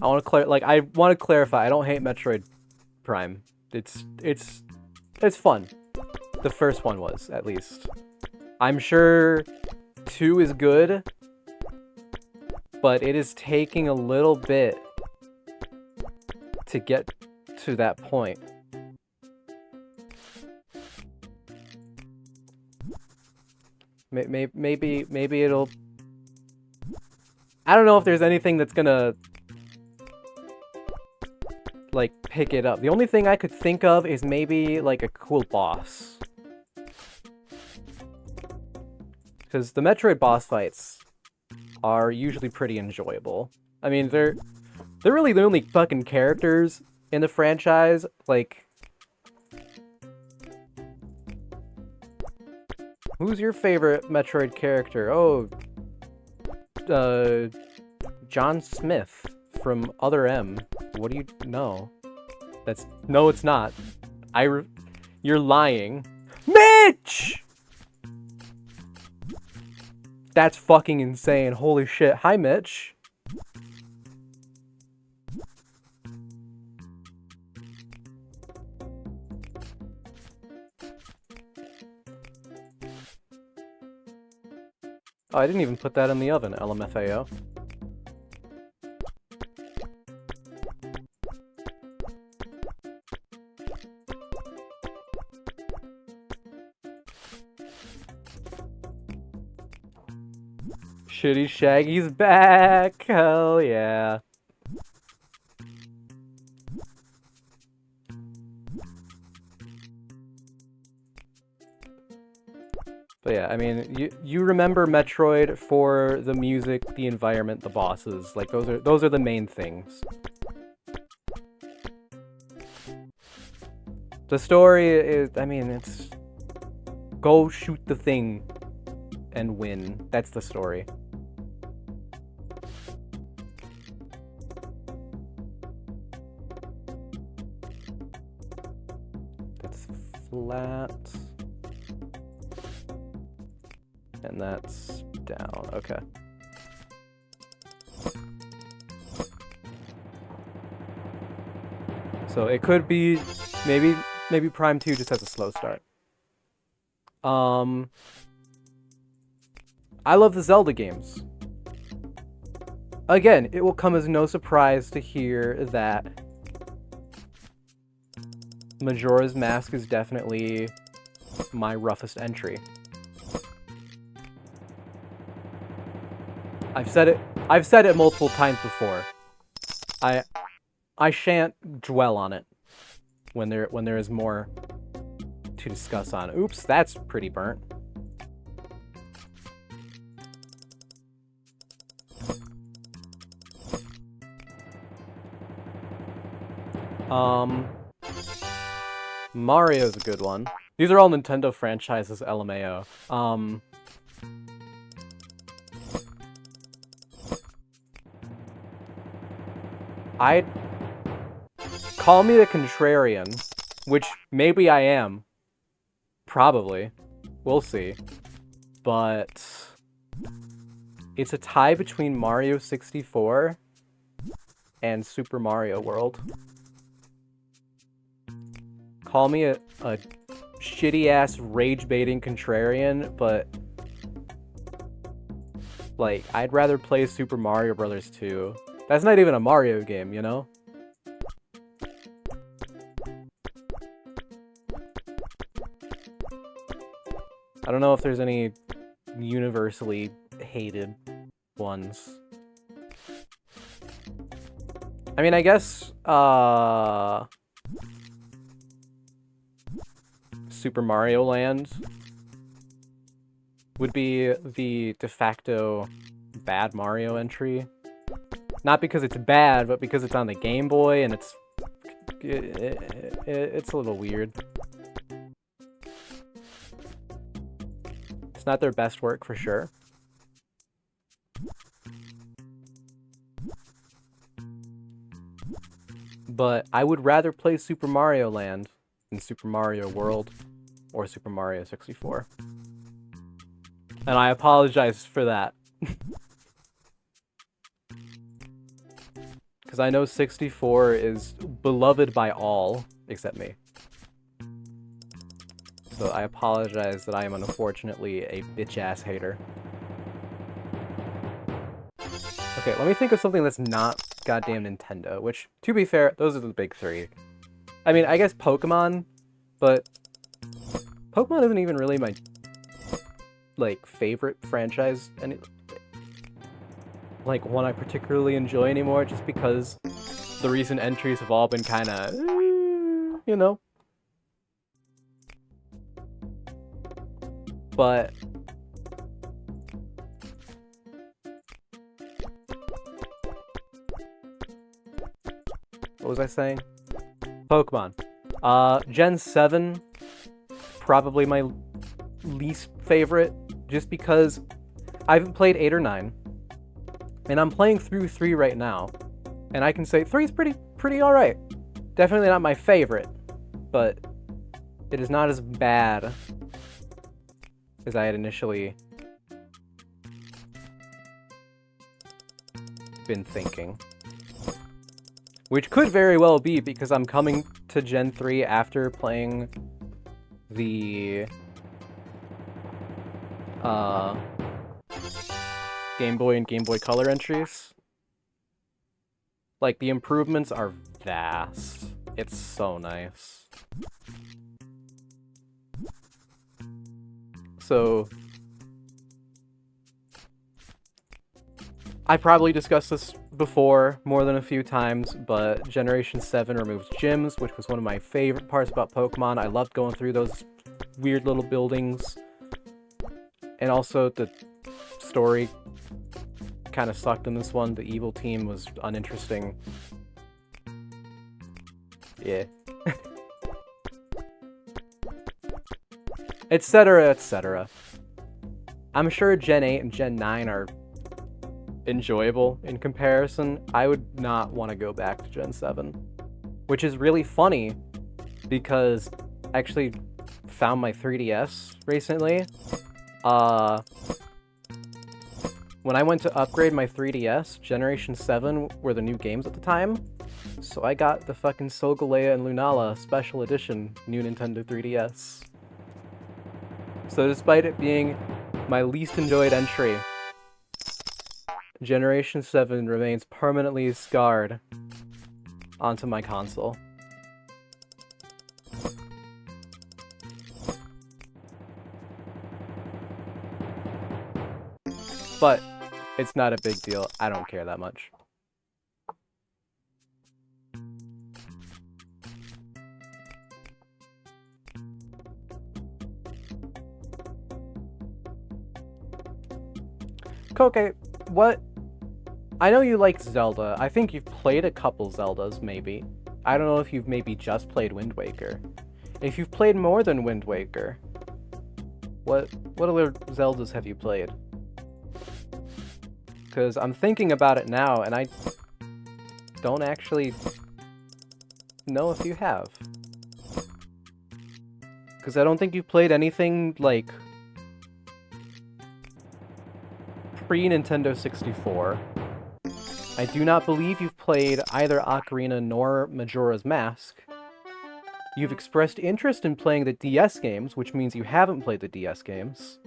I want to clarify, I don't hate Metroid Prime. It's fun. The first one was, at least. I'm sure 2 is good, but it is taking a little bit to get to that point. Maybe it'll... I don't know if there's anything that's gonna like pick it up. The only thing I could think of is maybe like a cool boss. Because the Metroid boss fights are usually pretty enjoyable. I mean, they're really the only fucking characters in the franchise. Like, who's your favorite Metroid character? Oh, John Smith from Other M. What do you know? No, it's not. You're lying. Mitch! That's fucking insane. Holy shit. Hi, Mitch. Oh, I didn't even put that in the oven, LMFAO. Shitty Shaggy's back! Hell yeah. But yeah, I mean, you remember Metroid for the music, the environment, the bosses. Like, those are the main things. The story is, I mean, it's... Go shoot the thing and win. That's the story. That's flat. And that's down. Okay. So it could be maybe Prime 2 just has a slow start. I love the Zelda games. Again, it will come as no surprise to hear that Majora's Mask is definitely my roughest entry. I've said it multiple times before. I shan't dwell on it when there is more to discuss on. Oops, that's pretty burnt. Mario's a good one. These are all Nintendo franchises, LMAO. I'd call me the contrarian, which maybe I am. Probably. We'll see. But it's a tie between Mario 64 and Super Mario World. Call me a shitty-ass rage-baiting contrarian, but like, I'd rather play Super Mario Bros. 2. That's not even a Mario game, you know? I don't know if there's any universally hated ones. I mean, I guess, Super Mario Land would be the de facto bad Mario entry. Not because it's bad, but because it's on the Game Boy and it's a little weird. It's not their best work for sure. But I would rather play Super Mario Land than Super Mario World or Super Mario 64. And I apologize for that. Because I know 64 is beloved by all, except me. So I apologize that I am unfortunately a bitch-ass hater. Okay, let me think of something that's not goddamn Nintendo, which, to be fair, those are the big three. I mean, I guess Pokemon, but Pokemon isn't even really my, like, favorite franchise, and like, one I particularly enjoy anymore, just because the recent entries have all been kinda, you know? But what was I saying? Pokemon. Gen 7, probably my least favorite, just because I haven't played 8 or 9, and I'm playing through 3 right now, and I can say 3 is pretty alright. Definitely not my favorite, but it is not as bad as I had initially been thinking. Which could very well be because I'm coming to Gen 3 after playing the Game Boy and Game Boy Color entries. Like, the improvements are vast. It's so nice. So I probably discussed this before more than a few times, but Generation 7 removes gyms, which was one of my favorite parts about Pokemon. I loved going through those weird little buildings. And also, the story kind of sucked in this one. The evil team was uninteresting. Yeah. Etc., etc. I'm sure Gen 8 and Gen 9 are enjoyable in comparison. I would not want to go back to Gen 7. Which is really funny, because I actually found my 3DS recently. When I went to upgrade my 3DS, Generation 7 were the new games at the time. So I got the fucking Solgaleo and Lunala Special Edition new Nintendo 3DS. So despite it being my least enjoyed entry, Generation 7 remains permanently scarred onto my console. but it's not a big deal. I don't care that much. Koke, what? I know you like Zelda. I think you've played a couple Zeldas, maybe. I don't know if you've maybe just played Wind Waker. If you've played more than Wind Waker, what other Zeldas have you played? Because I'm thinking about it now, and I don't actually know if you have. Because I don't think you've played anything, like, pre-Nintendo 64. I do not believe you've played either Ocarina nor Majora's Mask. You've expressed interest in playing the DS games, which means you haven't played the DS games.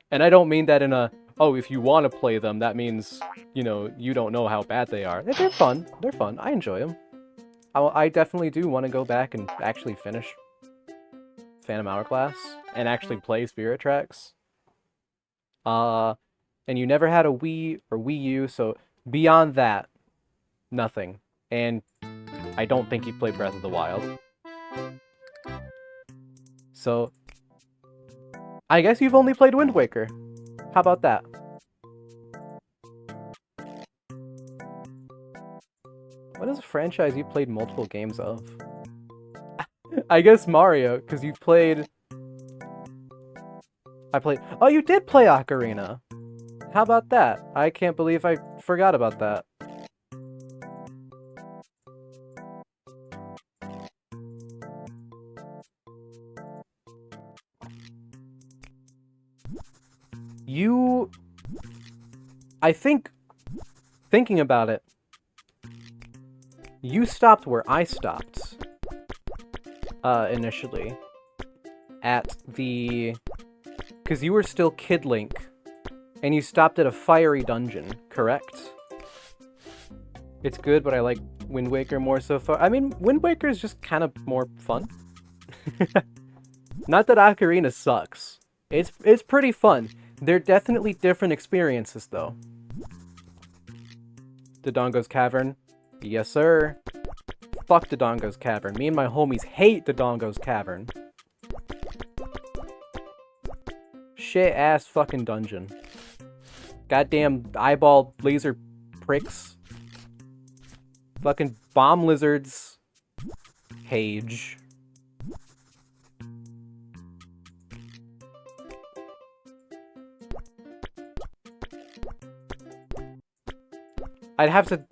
And I don't mean that in a, oh, if you want to play them, that means, you know, you don't know how bad they are. They're fun. They're fun. I enjoy them. I definitely do want to go back and actually finish Phantom Hourglass and actually play Spirit Tracks. And you never had a Wii or Wii U, so beyond that, nothing. And I don't think you played Breath of the Wild. So, I guess you've only played Wind Waker. How about that? What is a franchise you played multiple games of? I guess Mario, because you've played... Oh, you did play Ocarina! How about that? I can't believe I forgot about that. I think, thinking about it, you stopped where I stopped, initially. At the... Because you were still Kid Link, and you stopped at a fiery dungeon, correct? It's good, but I like Wind Waker more so far. I mean, Wind Waker is just kind of more fun. Not that Ocarina sucks. It's pretty fun. They're definitely different experiences, though. Dodongo's Cavern? Yes, sir. Fuck Dodongo's Cavern. Me and my homies hate Dodongo's Cavern. Shit-ass fucking dungeon. Goddamn eyeball laser pricks. Fucking bomb lizards. Cage. I'd have to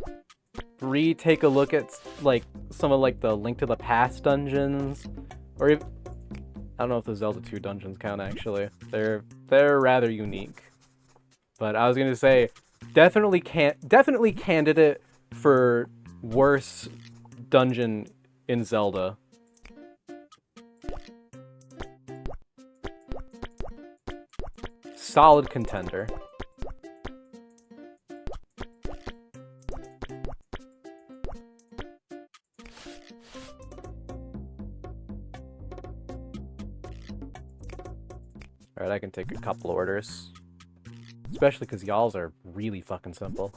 retake a look at, like, some of, like, the Link to the Past dungeons. Or if... I don't know if the Zelda 2 dungeons count, actually. They're rather unique. But I was gonna say, definitely candidate for worst dungeon in Zelda. Solid contender. Alright, I can take a couple orders. Especially because y'all's are really fucking simple.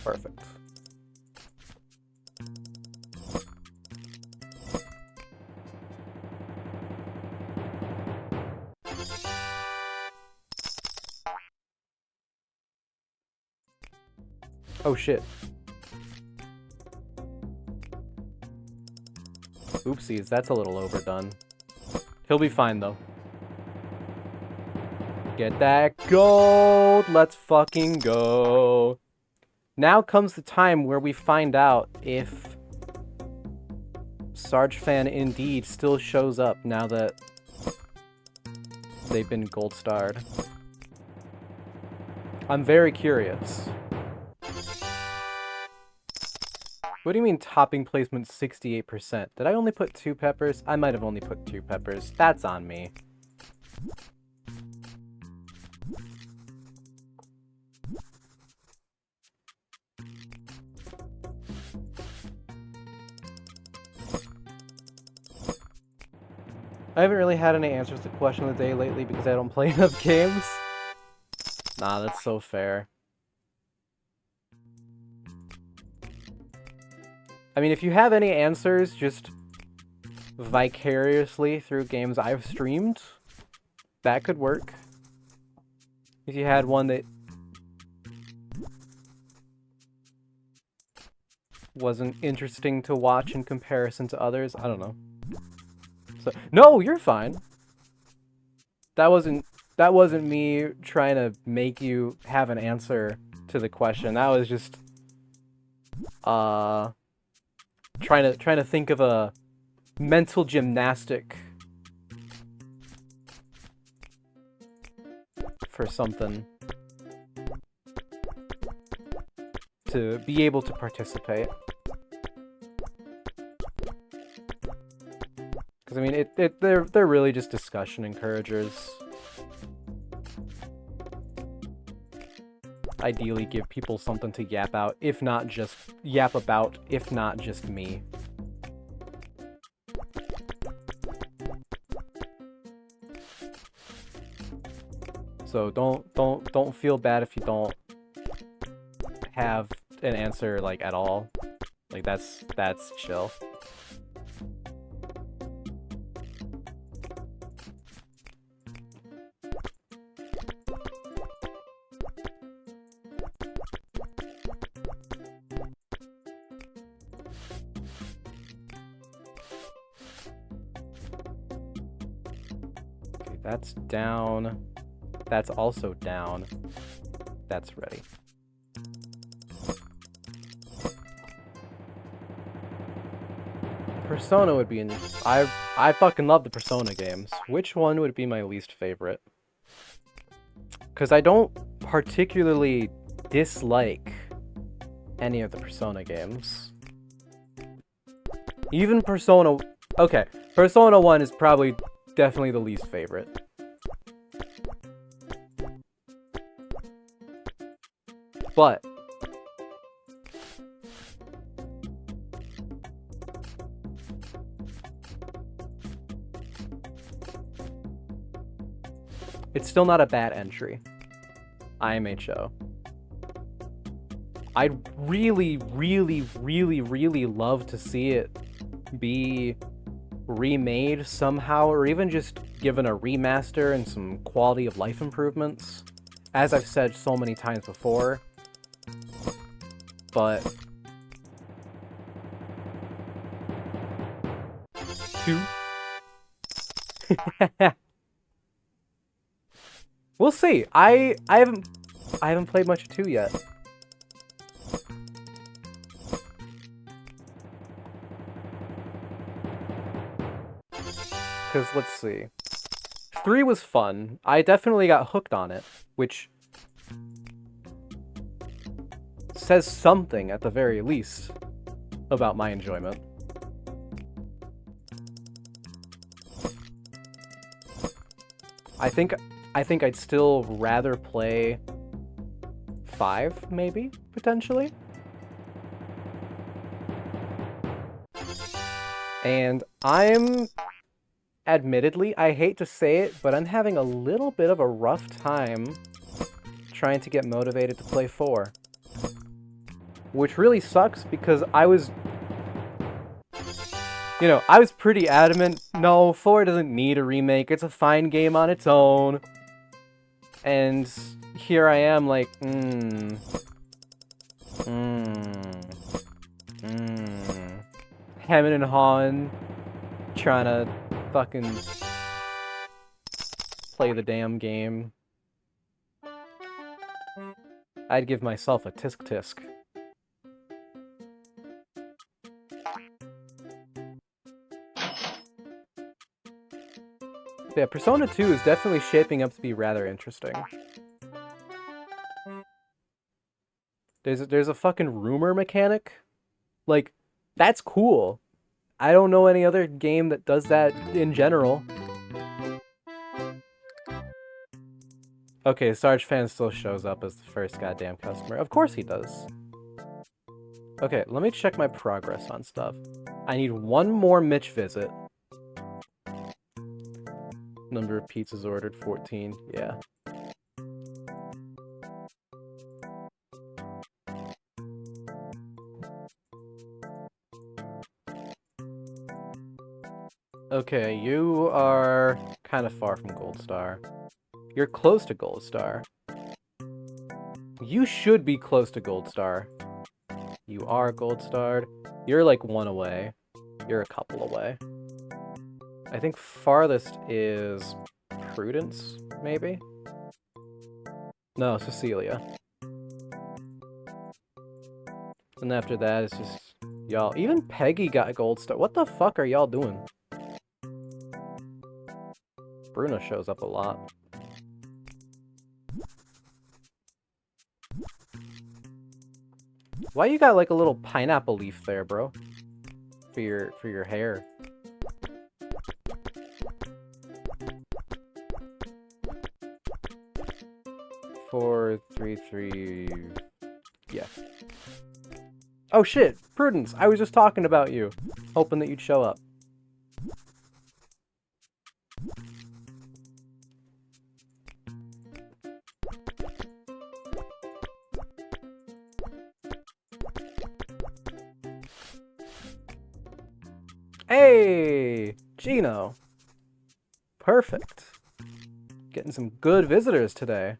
Perfect. Oh shit. Oopsies, that's a little overdone. He'll be fine though. Get that gold! Let's fucking go! Now comes the time where we find out if Sarge Fan indeed still shows up now that they've been gold starred. I'm very curious. What do you mean topping placement 68%? Did I only put 2 peppers? I might have only put 2 peppers. That's on me. I haven't really had any answers to question of the day lately because I don't play enough games. Nah, that's so fair. I mean, if you have any answers just vicariously through games I've streamed, that could work. If you had one that wasn't interesting to watch in comparison to others, I don't know. So, no, you're fine. That wasn't me trying to make you have an answer to the question. That was just trying to think of a mental gymnastic for something to be able to participate. Because I mean, they're really just discussion encouragers. Ideally, give people something to yap out, if not just yap about, if not just me. So don't feel bad if you don't have an answer like at all. Like that's chill. Okay, that's down. That's also down. That's ready. Persona would be in... I fucking love the Persona games. Which one would be my least favorite? Because I don't particularly dislike any of the Persona games. Even Persona... Okay, Persona 1 is probably definitely the least favorite. But it's still not a bad entry. IMHO. I'd really, really, really, really love to see it be remade somehow, or even just given a remaster and some quality of life improvements. As I've said so many times before. But... 2? We'll see. I haven't played much of 2 yet. Because, let's see. 3 was fun. I definitely got hooked on it, which says something, at the very least, about my enjoyment. I think I'd still rather play 5, maybe, potentially. And I'm... Admittedly, I hate to say it, but I'm having a little bit of a rough time trying to get motivated to play 4. Which really sucks because I was... You know, I was pretty adamant, no, 4 doesn't need a remake, it's a fine game on its own. And here I am like, hemming and hawing, trying to fucking play the damn game. I'd give myself a tisk tisk. Yeah, Persona 2 is definitely shaping up to be rather interesting. There's a fucking rumor mechanic. Like, that's cool. I don't know any other game that does that in general. Okay, Sarge Fan still shows up as the first goddamn customer. Of course he does. Okay, let me check my progress on stuff. I need one more Mitch visit. Number of pizzas ordered, 14. Yeah. Okay, you are kind of far from Gold Star. You're close to Gold Star. You should be close to Gold Star. You are Gold Starred. You're like 1 away. You're a couple away. I think farthest is Prudence, maybe? No, Cecilia. And after that, it's just y'all. Even Peggy got a Gold Star. What the fuck are y'all doing? Bruno shows up a lot. Why you got like a little pineapple leaf there, bro? For your hair. Four, three, three. Yeah. Oh shit, Prudence! I was just talking about you, hoping that you'd show up. Hey, Gino. Perfect. Getting some good visitors today.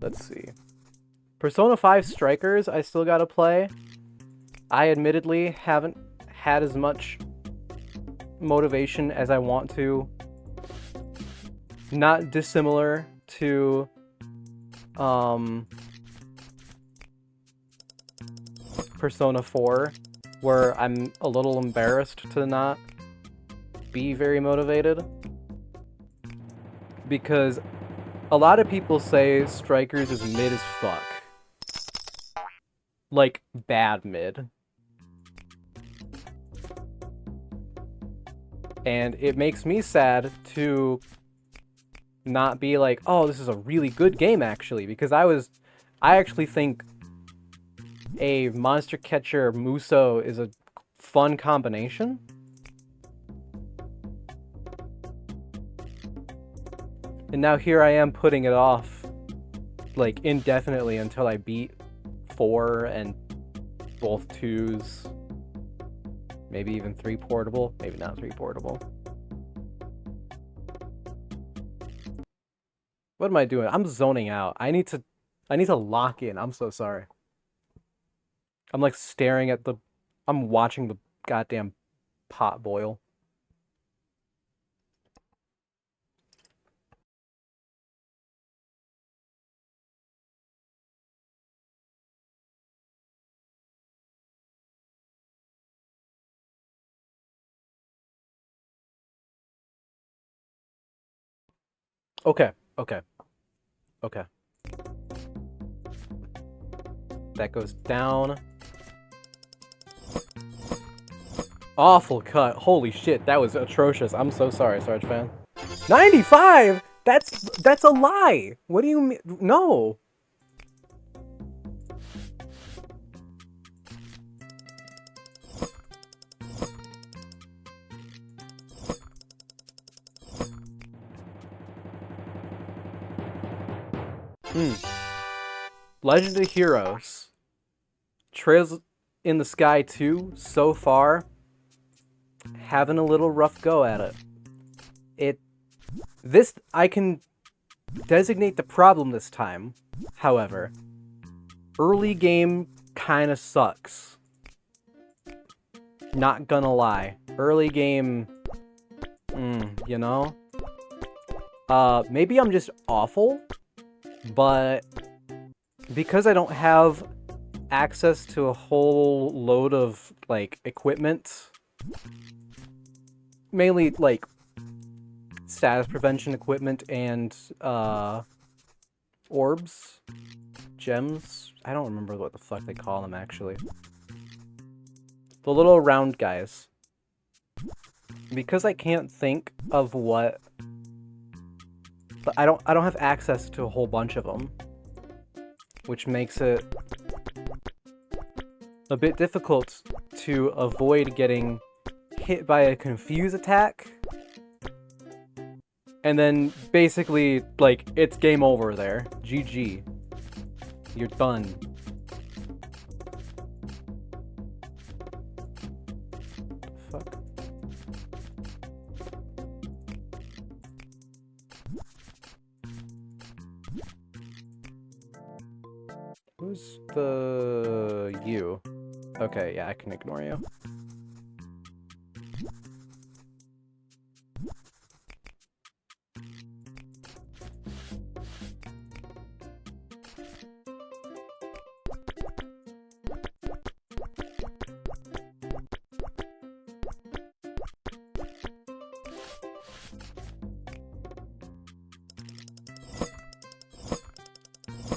Let's see. Persona 5 Strikers, I still gotta play. I admittedly haven't had as much motivation as I want to. Not dissimilar to Persona 4, where I'm a little embarrassed to not be very motivated. Because a lot of people say Strikers is mid as fuck. Like, bad mid. And it makes me sad to not be like, oh, this is a really good game, actually. Because I actually think a Monster Catcher Muso is a fun combination. And now here I am putting it off, like, indefinitely until I beat 4 and both 2s. Maybe even 3 portable. Maybe not 3 portable. What am I doing? I'm zoning out. I need to lock in. I'm so sorry. I'm like staring at I'm watching the goddamn pot boil. Okay. That goes down. Awful cut. Holy shit, that was atrocious. I'm so sorry, Sarge fan. 95? That's a lie. What do you mean? No. Legend of Heroes. Trails in the Sky 2, so far, having a little rough go at it. I can designate the problem this time, however. Early game kinda sucks. Not gonna lie. Early game, you know? Maybe I'm just awful, but because I don't have access to a whole load of, like, equipment, mainly, like, status prevention equipment and, orbs, gems? I don't remember what the fuck they call them, actually. The little round guys. Because I can't think of what... But I don't have access to a whole bunch of them. Which makes it a bit difficult to avoid getting hit by a confuse attack. And then basically, like, it's game over there. GG. You're done. Fuck. Who's the... you? Okay, yeah, I can ignore you.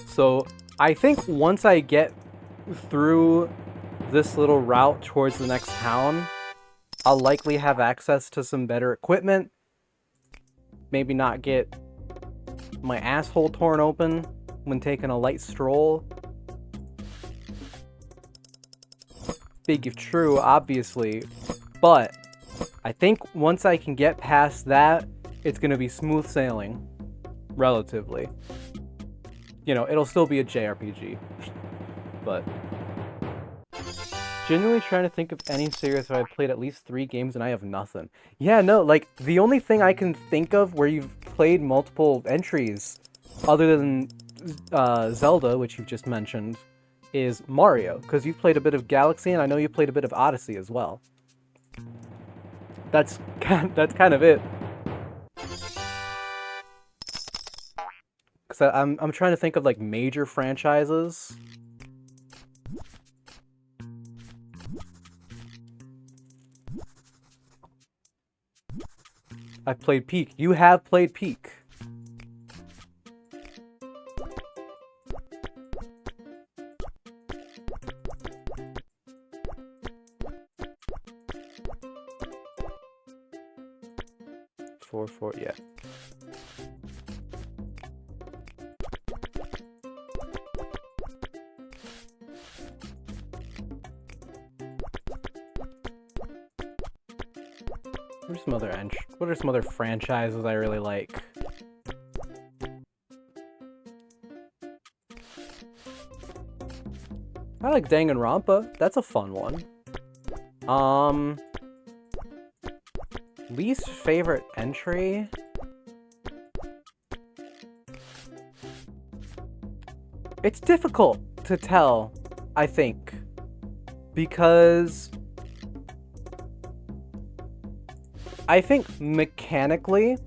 So, I think once I get through this little route towards the next town, I'll likely have access to some better equipment. Maybe not get my asshole torn open when taking a light stroll. Big if true, obviously. But I think once I can get past that, it's gonna be smooth sailing. Relatively. You know, it'll still be a JRPG. But genuinely trying to think of any series where I've played at least 3 games and I have nothing. Yeah, no, like, the only thing I can think of where you've played multiple entries, other than Zelda, which you've just mentioned, is Mario. Because you've played a bit of Galaxy, and I know you played a bit of Odyssey as well. That's kind of it. Because I'm trying to think of, like, major franchises. I've played Peak. You have played Peak. Four, yeah. What are some other franchises I really like? I like Danganronpa. That's a fun one. Least favorite entry? It's difficult to tell, I think. Because I think mechanically,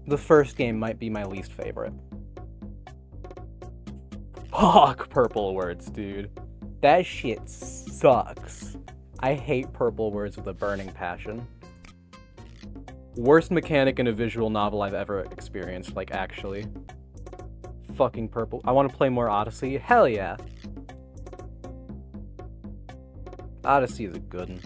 the first game might be my least favorite. Fuck purple words, dude. That shit sucks. I hate purple words with a burning passion. Worst mechanic in a visual novel I've ever experienced, like, actually. Fucking purple. I want to play more Odyssey? Hell yeah. Odyssey is a good one.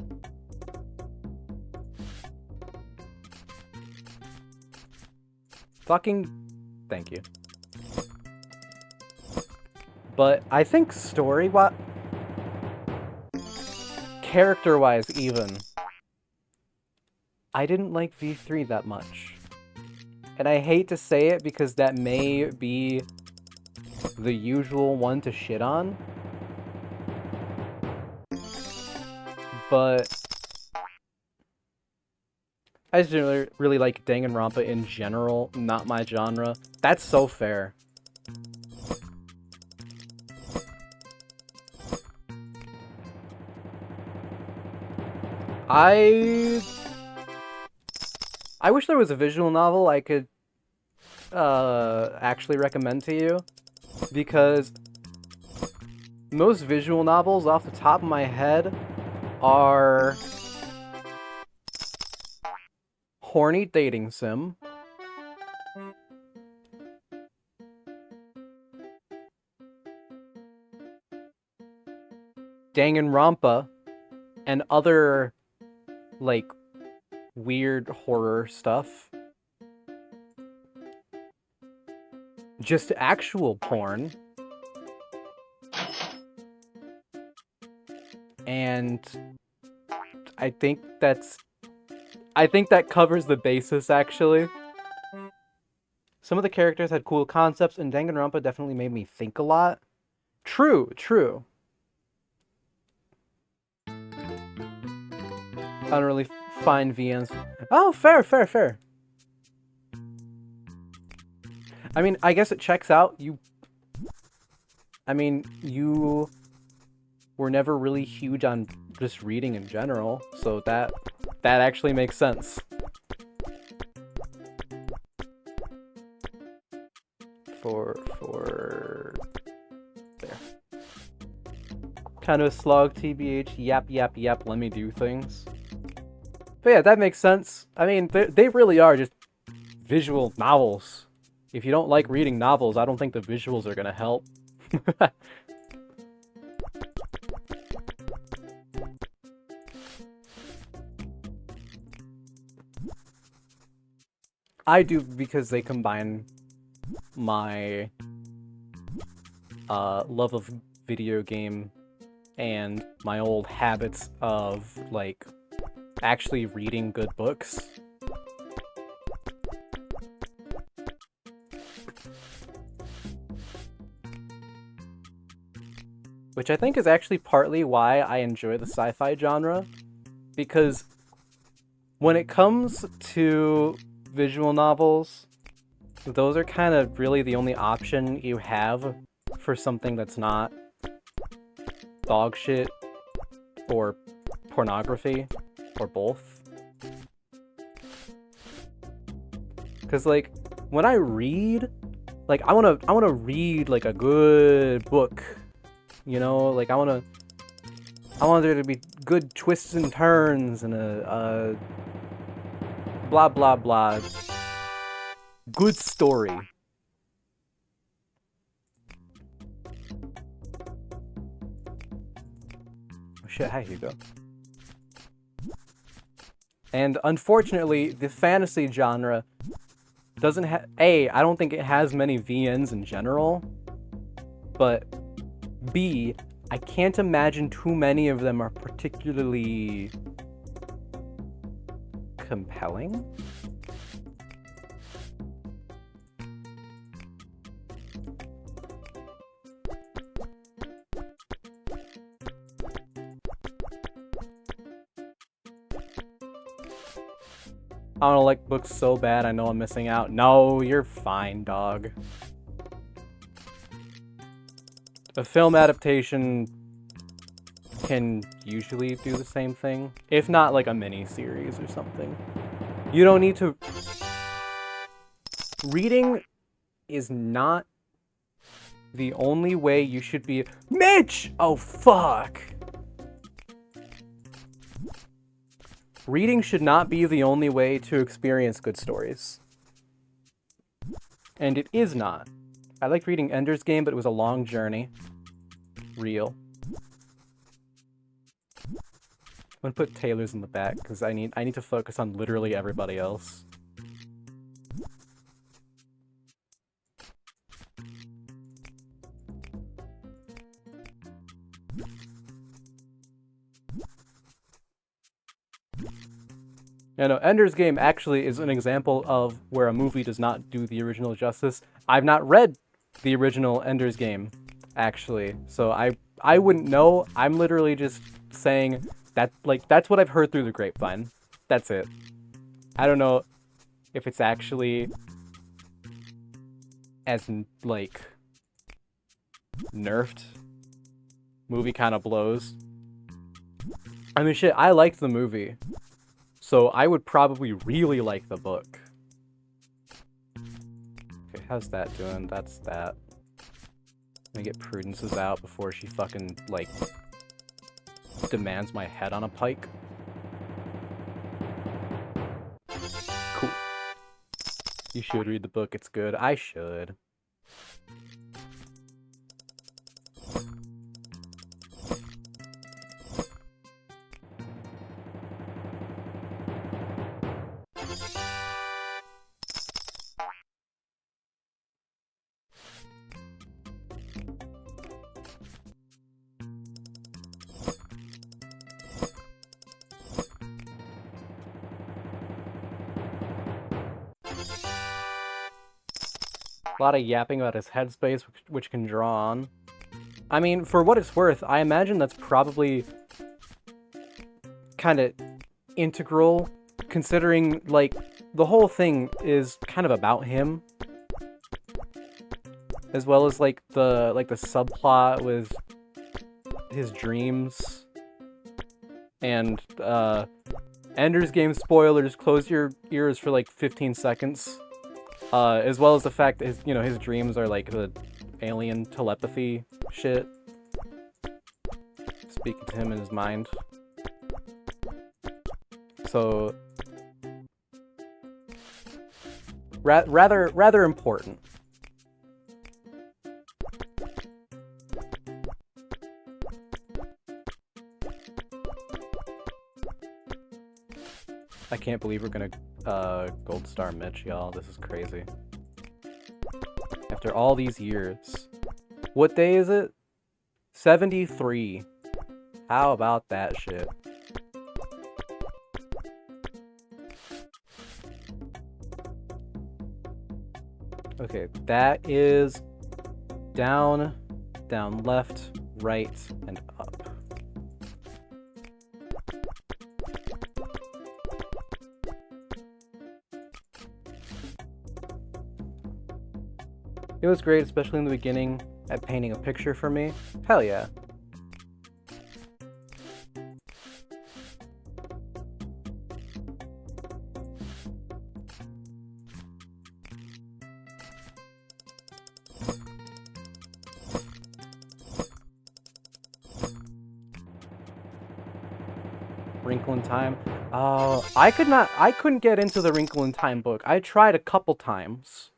Fucking... thank you. But I think story-wise... character-wise, even, I didn't like V3 that much. And I hate to say it because that may be the usual one to shit on. But I just didn't really like Danganronpa in general, not my genre. That's so fair. I wish there was a visual novel I could actually recommend to you, because most visual novels off the top of my head are horny dating sim, Danganronpa and other, like, weird horror stuff. Just actual porn. And I think that covers the basis, actually. Some of the characters had cool concepts, and Danganronpa definitely made me think a lot. True. I don't really find VNs. Oh, fair. I mean, I guess it checks out. You were never really huge on just reading in general, so that actually makes sense. For there. Kind of a slog, TBH. Yap. Let me do things. But yeah, that makes sense. I mean, they really are just visual novels. If you don't like reading novels, I don't think the visuals are gonna help. I do, because they combine my love of video game and my old habits of, like, actually reading good books. Which I think is actually partly why I enjoy the sci-fi genre, because when it comes to visual novels, those are kind of really the only option you have for something that's not dog shit or pornography or both. Because, like, when I read, like, I wanna read, like, a good book, you know? Like, I want there to be good twists and turns and a blah blah blah good story. Oh shit, hi Hugo. And unfortunately, the fantasy genre doesn't have... A, I don't think it has many VNs in general, but B, I can't imagine too many of them are particularly compelling. I don't like books so bad, I know I'm missing out. No, you're fine, dog. A film adaptation can usually do the same thing, if not like a mini-series or something. You don't need to... Reading is not the only way you should be... Mitch! Oh, fuck! Reading should not be the only way to experience good stories. And it is not. I liked reading Ender's Game, but it was a long journey. Real. I'm gonna put Taylor's in the back, because I need to focus on literally everybody else. Yeah, no, Ender's Game actually is an example of where a movie does not do the original justice. I've not read the original Ender's Game, actually, so I wouldn't know. I'm literally just saying that, like, that's what I've heard through the grapevine. That's it. I don't know if it's actually as, like, nerfed. Movie kind of blows. I mean, shit, I liked the movie. So I would probably really like the book. Okay, how's that doing? That's that. Let me get Prudence's out before she fucking, like, demands my head on a pike. Cool. You should read the book, it's good. I should. A lot of yapping about his headspace, which can draw on. I mean, for what it's worth, I imagine that's probably kind of integral, considering, like, the whole thing is kind of about him. As well as, like, the subplot with his dreams. And, Ender's Game spoilers, close your ears for, like, 15 seconds. As well as the fact that his dreams are, like, the alien telepathy shit. Speaking to him in his mind. So... rather important. I can't believe we're gonna gold star Mitch, y'all. This is crazy. After all these years. What day is it? 73. How about that shit? Okay, that is down, down, left, right, and up. It was great, especially in the beginning, at painting a picture for me. Hell yeah. Wrinkle in Time. I couldn't get into the Wrinkle in Time book. I tried a couple times.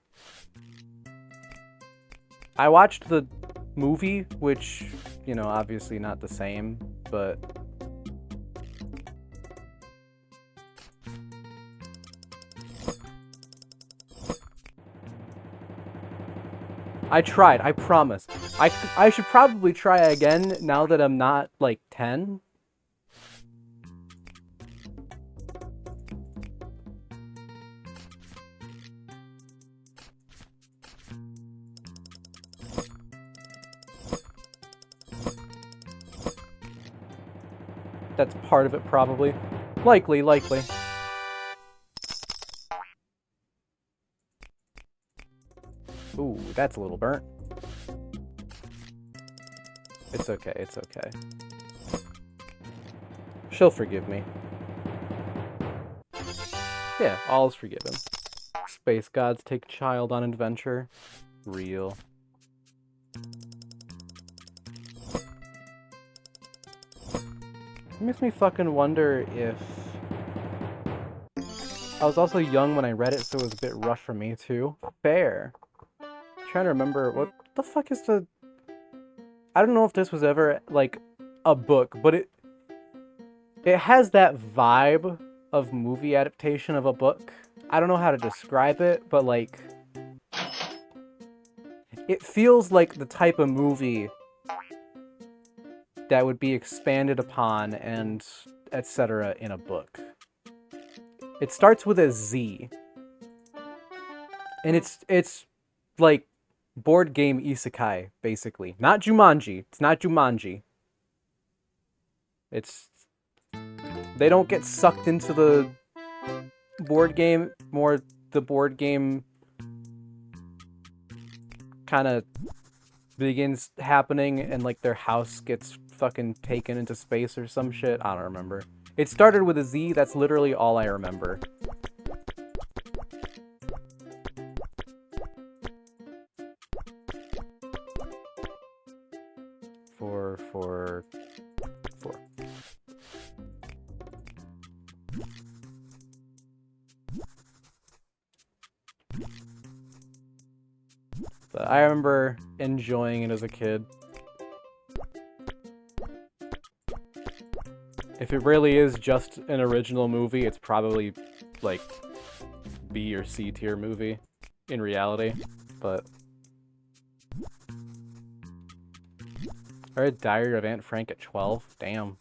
I watched the movie, which, obviously not the same, but... I tried, I promise. I should probably try again now that I'm not, like, 10. That's part of it, probably. Likely. Ooh, that's a little burnt. It's okay. She'll forgive me. Yeah, all is forgiven. Space gods take child on adventure. Real. It makes me fucking wonder if... I was also young when I read it, so it was a bit rough for me, too. Fair. I'm trying to remember, what the fuck is the... I don't know if this was ever, like, a book, but it has that vibe of movie adaptation of a book. I don't know how to describe it, but, like... It feels like the type of movie that would be expanded upon and etc. in a book. It starts with a Z. And it's like board game isekai, basically. Not Jumanji. It's not Jumanji. It's... They don't get sucked into the board game, more the board game kind of begins happening and like their house gets fucking taken into space or some shit. I don't remember. It started with a Z, that's literally all I remember. Four. But I remember enjoying it as a kid. If it really is just an original movie, it's probably, like, B or C tier movie in reality, but... I read Diary of Anne Frank at 12? Damn.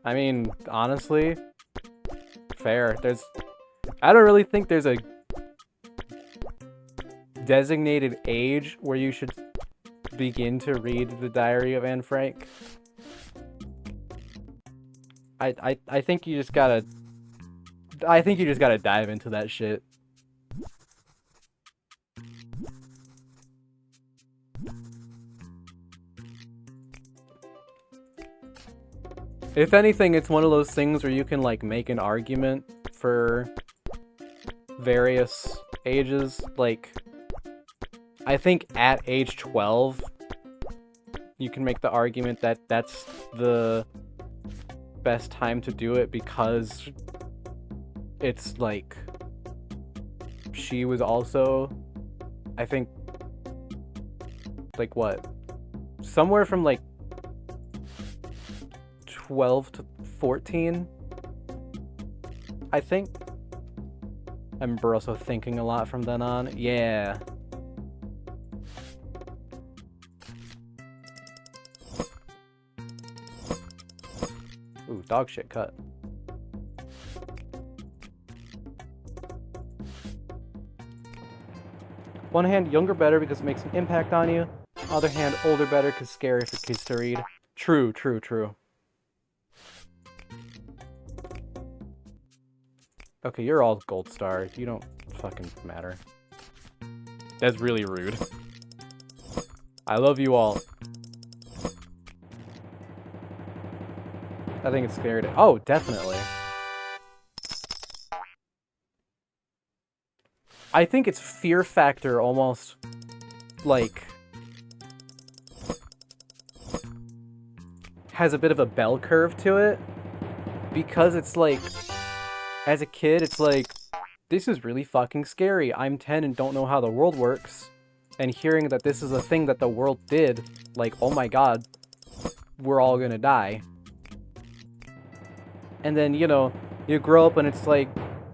I mean, honestly, fair. I don't really think there's a designated age where you should begin to read the Diary of Anne Frank. I think you just gotta... I think you just gotta dive into that shit. If anything, it's one of those things where you can, like, make an argument for various ages. Like, I think at age 12, you can make the argument that that's the best time to do it because it's, like, she was also, I think, like, what? Somewhere from, like, 12 to 14, I think. I remember also thinking a lot from then on. Yeah. Ooh, dog shit cut. One hand, younger better because it makes an impact on you. Other hand, older better because scary for kids to read. True, true, true. Okay, you're all gold star. You don't fucking matter. That's really rude. I love you all. I think it's scary. Oh, definitely. I think it's fear factor almost, like, has a bit of a bell curve to it. Because it's like, as a kid, it's like, this is really fucking scary. I'm 10 and don't know how the world works. And hearing that this is a thing that the world did, like, oh my god, we're all gonna die. And then, you know, you grow up and it's like,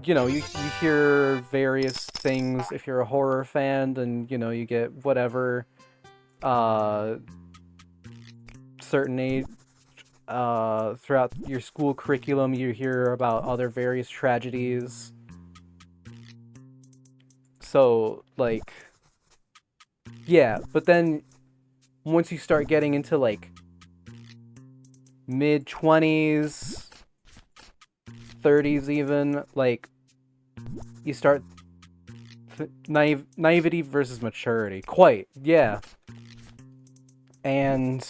you know, you hear various things. If you're a horror fan, then, you know, you get whatever, certain age, throughout your school curriculum, you hear about other various tragedies. So, like, yeah, but then once you start getting into, like, mid-20s, 30s even, like, you start naivety versus maturity. Quite, yeah. And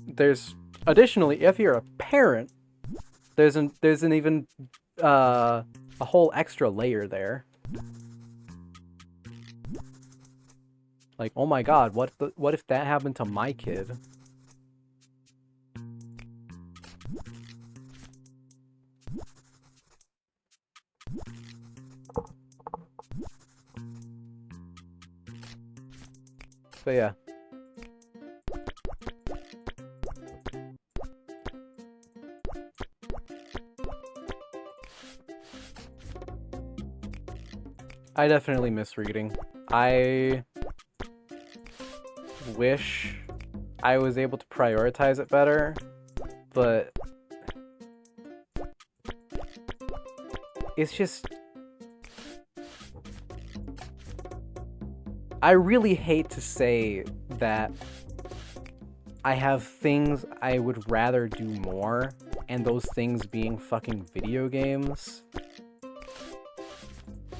there's, additionally, if you're a parent, there's an even a whole extra layer there. Like, oh my god, what if that happened to my kid? So yeah. I definitely miss reading. I wish I was able to prioritize it better, but it's just, I really hate to say that I have things I would rather do more, and those things being fucking video games.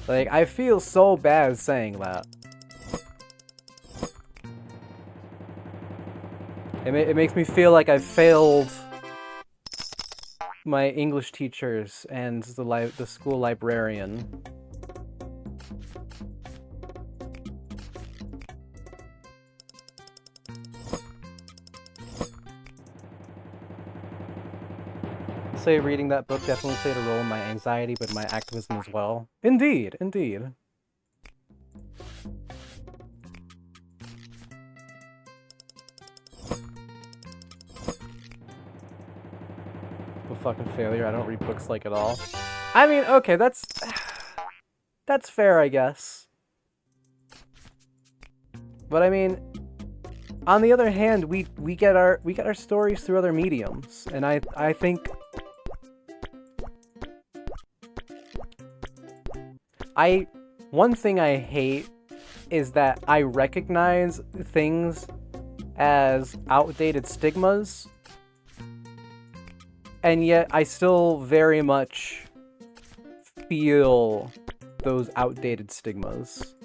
Like, I feel so bad saying that. It makes me feel like I've failed my English teachers and the school librarian. Say reading that book definitely played a role in my anxiety, but my activism as well. Indeed, indeed. A fucking failure. I don't read books like at all. I mean, okay, that's fair, I guess. But I mean, on the other hand, we get our stories through other mediums, and I think one thing I hate is that I recognize things as outdated stigmas, and yet I still very much feel those outdated stigmas.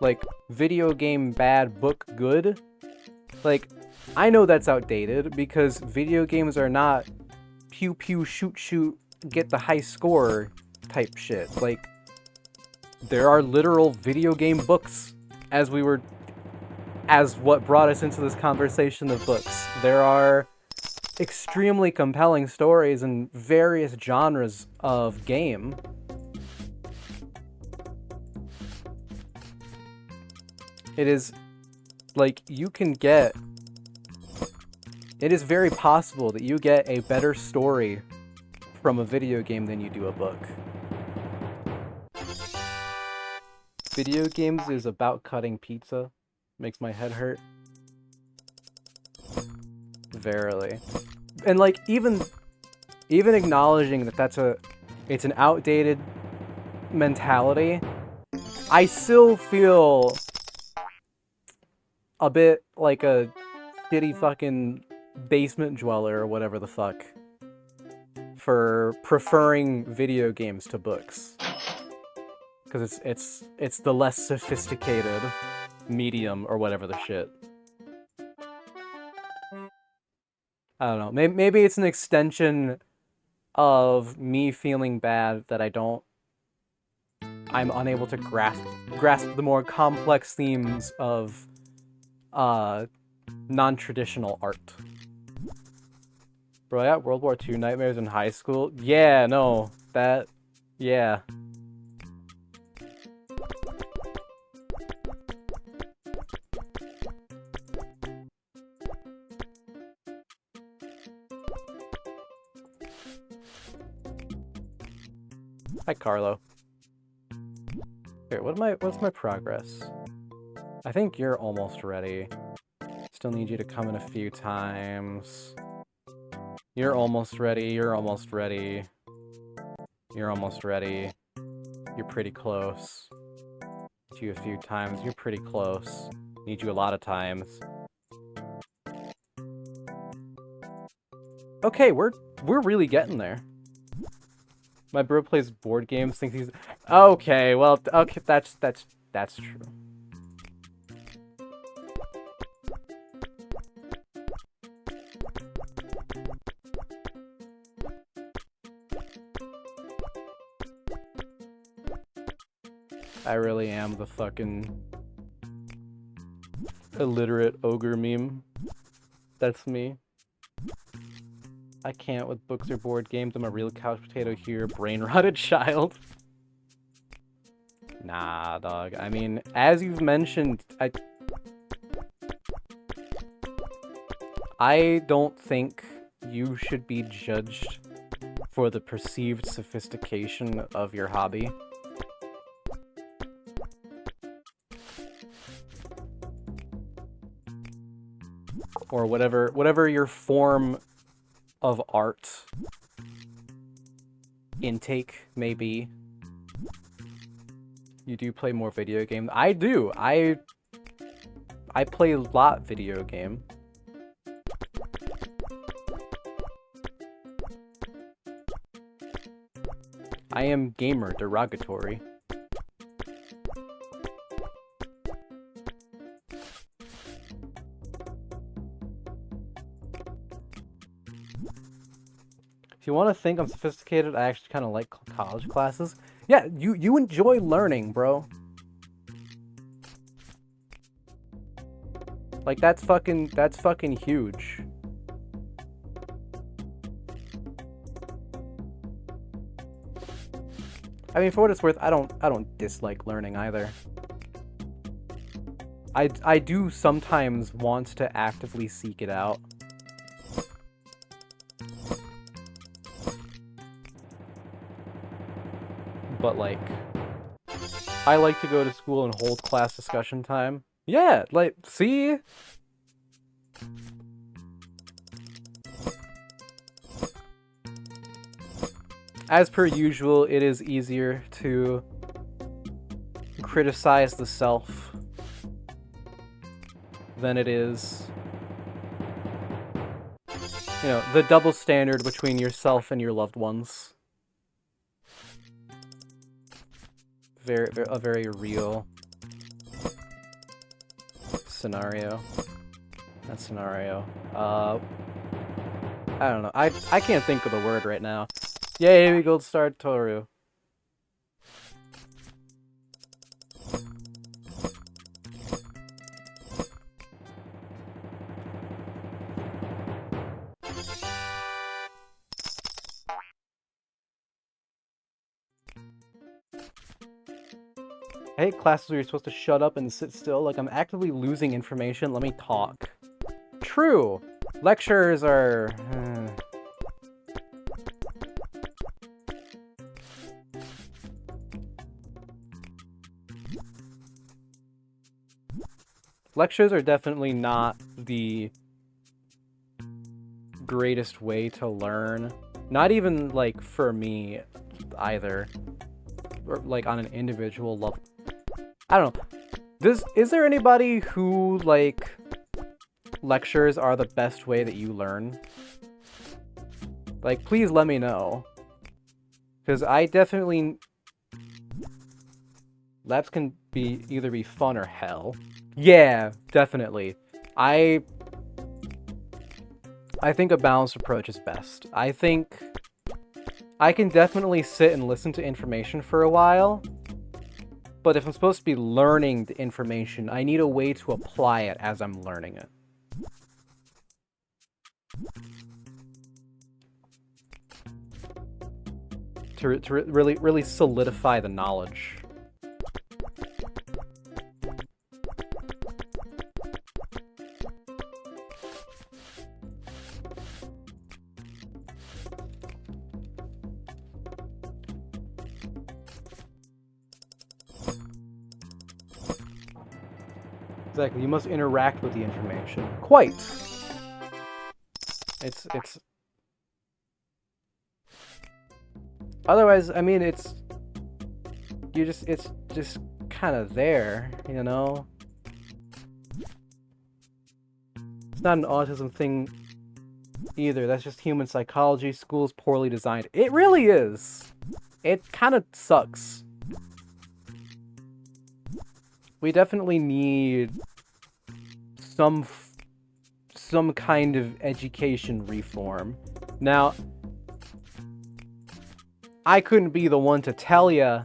Like, video game bad, book good. Like, I know that's outdated because video games are not pew pew shoot shoot get the high score type shit. Like, there are literal video game books, as what brought us into this conversation of books. There are extremely compelling stories in various genres of game. It is, like, it is very possible that you get a better story from a video game than you do a book. Video games is about cutting pizza. Makes my head hurt. Verily. And, like, even acknowledging that it's an outdated mentality, I still feel a bit like a shitty fucking basement dweller or whatever the fuck for preferring video games to books. Because it's the less sophisticated medium or whatever the shit. I don't know. Maybe it's an extension of me feeling bad that I'm unable to grasp the more complex themes of non-traditional art. Bro, I got World War II nightmares in high school. Yeah, no, yeah. Hi, Carlo. Here, what's my progress? I think you're almost ready. Still need you to come in a few times. You're almost ready, you're almost ready. You're almost ready. You're pretty close. Need you a few times, you're pretty close. Need you a lot of times. Okay, we're really getting there. My bro plays board games, thinks he's... Okay, well, okay, that's true. I really am the fucking illiterate ogre meme. That's me. I can't with books or board games. I'm a real couch potato here, brain-rotted child. Nah, dog. I mean, as you've mentioned, I don't think you should be judged for the perceived sophistication of your hobby. Or whatever your form of art intake may be. You do play more video games. I do. I play a lot video game. I am gamer derogatory. If you want to think I'm sophisticated, I actually kind of like college classes. Yeah, you enjoy learning, bro. Like, that's fucking huge. I mean, for what it's worth, I don't dislike learning either. I do sometimes want to actively seek it out. But, like, I like to go to school and hold class discussion time. Yeah, like, see? As per usual, it is easier to criticize the self than it is, you know, the double standard between yourself and your loved ones. A very real scenario. That scenario. I don't know. I can't think of the word right now. Yay, gold star Toru. I hate classes where you're supposed to shut up and sit still. Like, I'm actively losing information. Let me talk. True. Lectures are... Lectures are definitely not the greatest way to learn. Not even, like, for me, either. Or, like, on an individual level. I don't know. Is there anybody who, like, lectures are the best way that you learn? Like, please let me know. Because I definitely... Labs can either be fun or hell. Yeah, definitely. I think a balanced approach is best. I think I can definitely sit and listen to information for a while, but if I'm supposed to be learning the information, I need a way to apply it as I'm learning it. To really solidify the knowledge. Exactly, you must interact with the information. Quite! It's... Otherwise, I mean, it's just kind of there, you know? It's not an autism thing either. That's just human psychology. School's poorly designed. It really is. It kind of sucks. We definitely need some kind of education reform. Now, I couldn't be the one to tell ya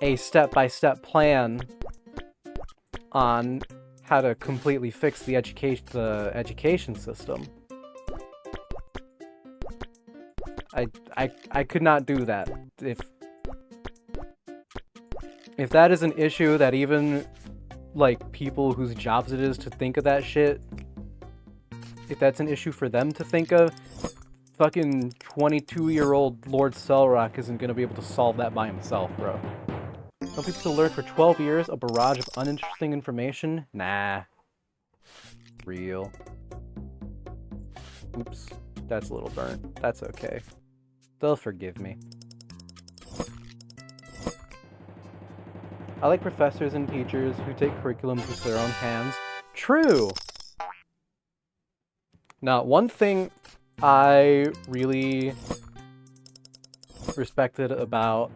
a step-by-step plan on how to completely fix the education system. I could not do that. If that is an issue that even, like, people whose jobs it is to think of that shit, if that's an issue for them to think of, fucking 22-year-old Lord Cellrock isn't gonna be able to solve that by himself, bro. Some people to learn for 12 years, a barrage of uninteresting information? Nah. Real. Oops. That's a little burnt. That's okay. They'll forgive me. I like professors and teachers who take curriculums into their own hands. True! Now, one thing I really respected about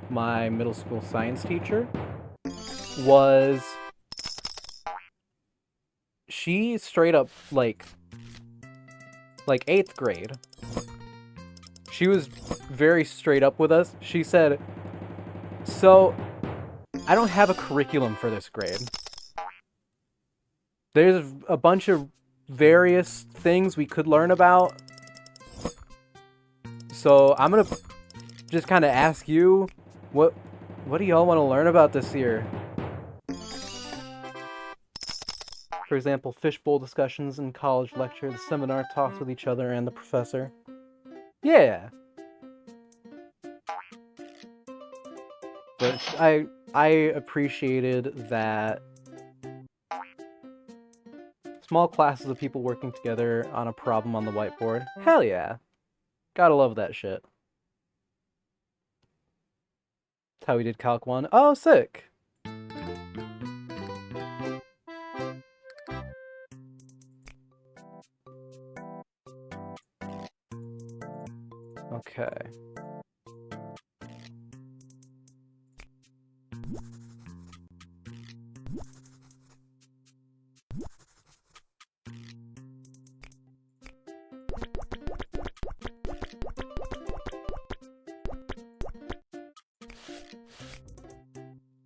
my middle school science teacher was she straight up, like 8th grade, she was very straight up with us. She said, so, I don't have a curriculum for this grade. There's a bunch of various things we could learn about. So I'm gonna just kind of ask you, what do y'all want to learn about this year? For example, fishbowl discussions in college lecture, the seminar talks with each other and the professor. Yeah. But I appreciated that small classes of people working together on a problem on the whiteboard. Hell yeah. Gotta love that shit. how we did Calc 1. Oh, sick! Okay.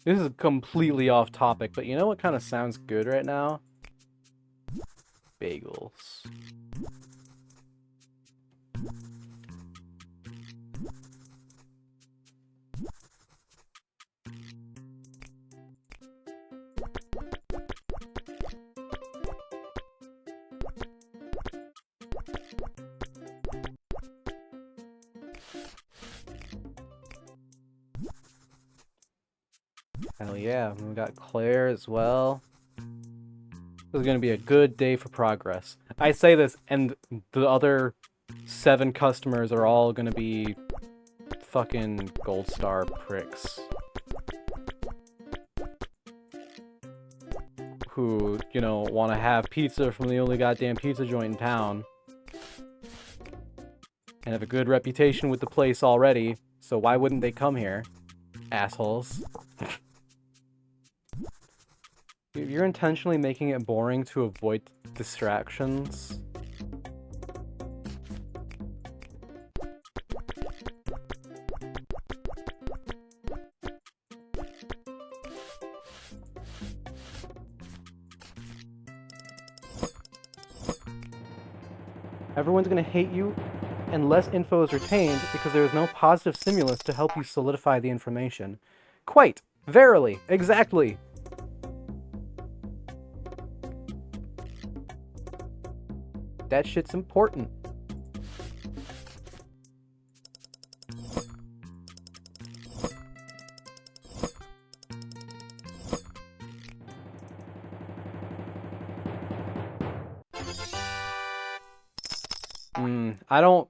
This is completely off topic, but you know what kind of sounds good right now? Bagels. Hell yeah, we got Claire as well. This is gonna be a good day for progress. I say this, and the other 7 customers are all gonna be fucking gold star pricks. Who, you know, want to have pizza from the only goddamn pizza joint in town. And have a good reputation with the place already, so why wouldn't they come here? Assholes. You're intentionally making it boring to avoid distractions. Everyone's gonna hate you, and less info is retained because there is no positive stimulus to help you solidify the information. Quite! Verily! Exactly! That shit's important. I don't...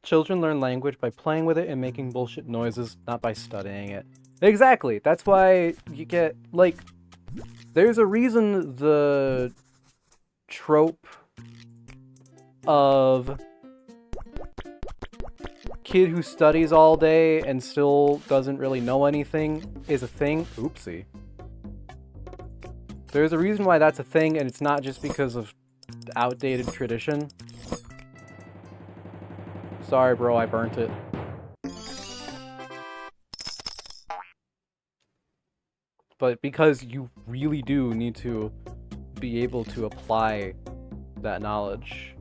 Children learn language by playing with it and making bullshit noises, not by studying it. Exactly! That's why you get, like... There's a reason the trope of kid who studies all day and still doesn't really know anything is a thing. Oopsie. There's a reason why that's a thing, and it's not just because of outdated tradition. Sorry, bro, I burnt it. But because you really do need to be able to apply that knowledge.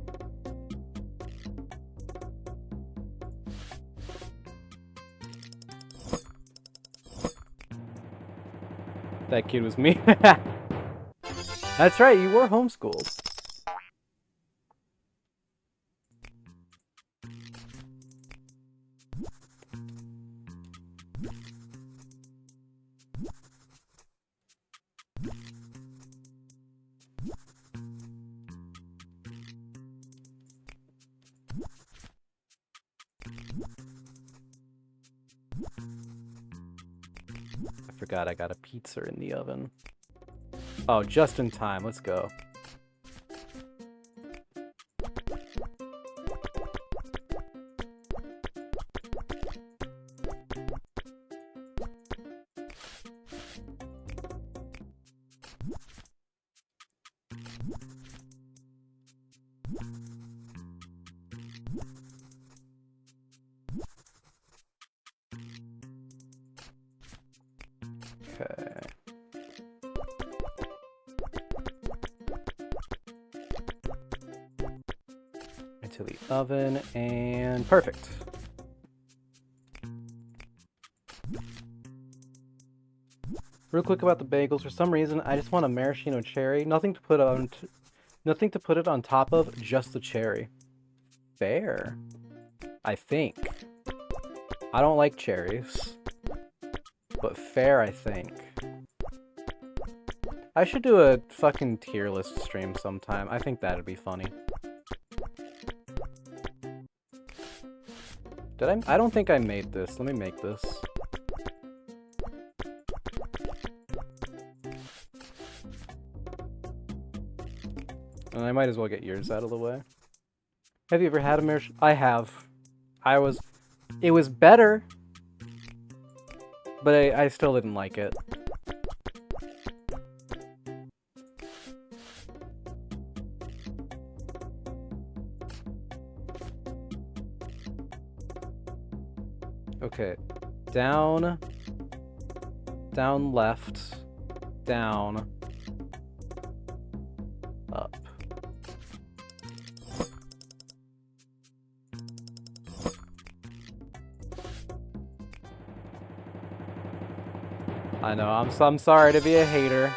That kid was me. That's right, you were homeschooled. I forgot I got a pizza in the oven. Oh, just in time. Let's go. Okay. Into the oven, and perfect. Real quick about the bagels. For some reason, I just want a maraschino cherry. Nothing to put on, nothing to put it on top of. Just the cherry. Fair. I think. I don't like cherries. But fair, I think. I should do a fucking tier list stream sometime. I think that'd be funny. Did I don't think I made this. Let me make this. And I might as well get yours out of the way. Have you ever had a mirror? I have. It was better, but I still didn't like it. Okay. Down. Down left. Down. Up. I know, I'm sorry to be a hater.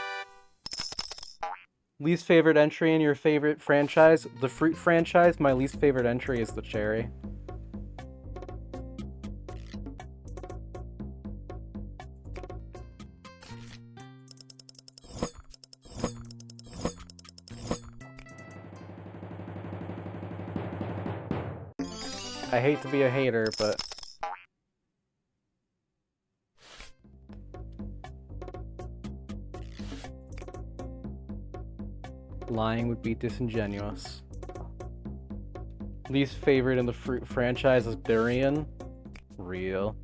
Least favorite entry in your favorite franchise? The fruit franchise, my least favorite entry is the cherry. I hate to be a hater, but... lying would be disingenuous. Least favorite in the fruit franchise is durian. Real.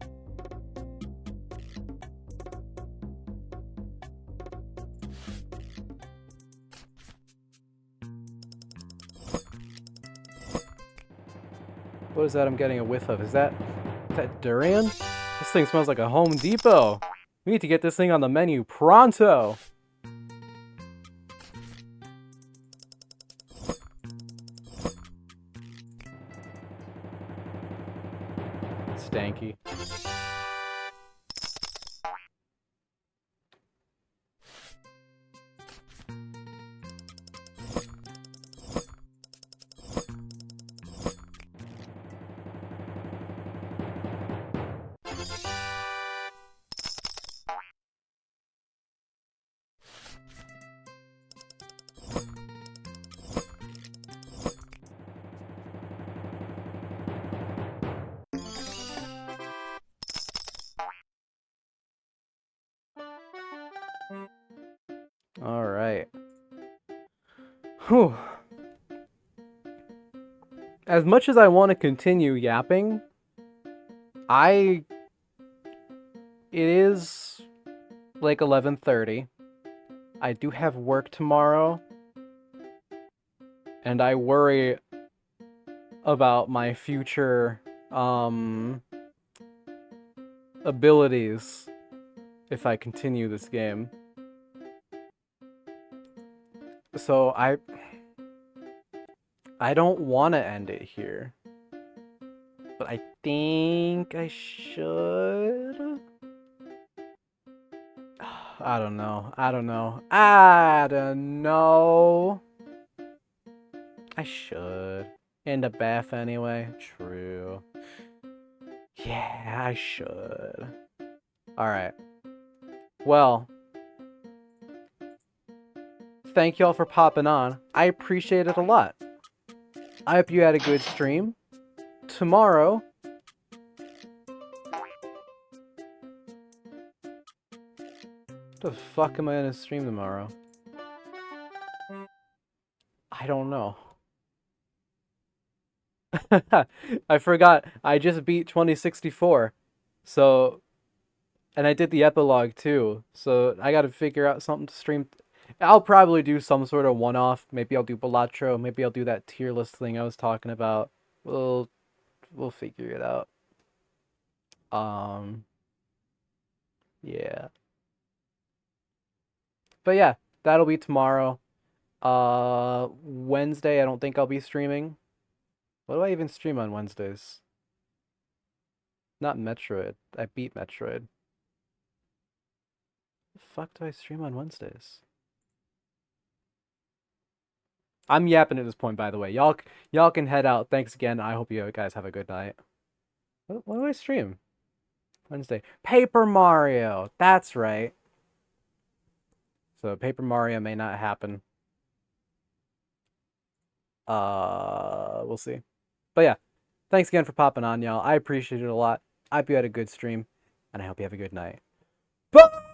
What is that I'm getting a whiff of? Is that durian? This thing smells like a Home Depot. We need to get this thing on the menu pronto. Stanky. Alright. Whew. As much as I want to continue yapping, it is like 11:30. I do have work tomorrow, and I worry about my future abilities if I continue this game. So I don't want to end it here, but I think I should. I don't know. I should. In the bath anyway. True. Yeah, I should. Alright. Well, thank y'all for popping on. I appreciate it a lot. I hope you had a good stream. Tomorrow... What the fuck am I gonna stream tomorrow? I don't know. I forgot. I just beat 2064. So... And I did the epilogue too. So I gotta figure out something to stream... I'll probably do some sort of one-off. Maybe I'll do Balatro. Maybe I'll do that tier list thing I was talking about. We'll figure it out. Yeah. But yeah, that'll be tomorrow. Wednesday, I don't think I'll be streaming. What do I even stream on Wednesdays? Not Metroid. I beat Metroid. The fuck do I stream on Wednesdays? I'm yapping at this point, by the way. Y'all can head out. Thanks again. I hope you guys have a good night. What do I stream? Wednesday. Paper Mario. That's right. So Paper Mario may not happen. We'll see. But yeah, thanks again for popping on, y'all. I appreciate it a lot. I hope you had a good stream, and I hope you have a good night. Bye!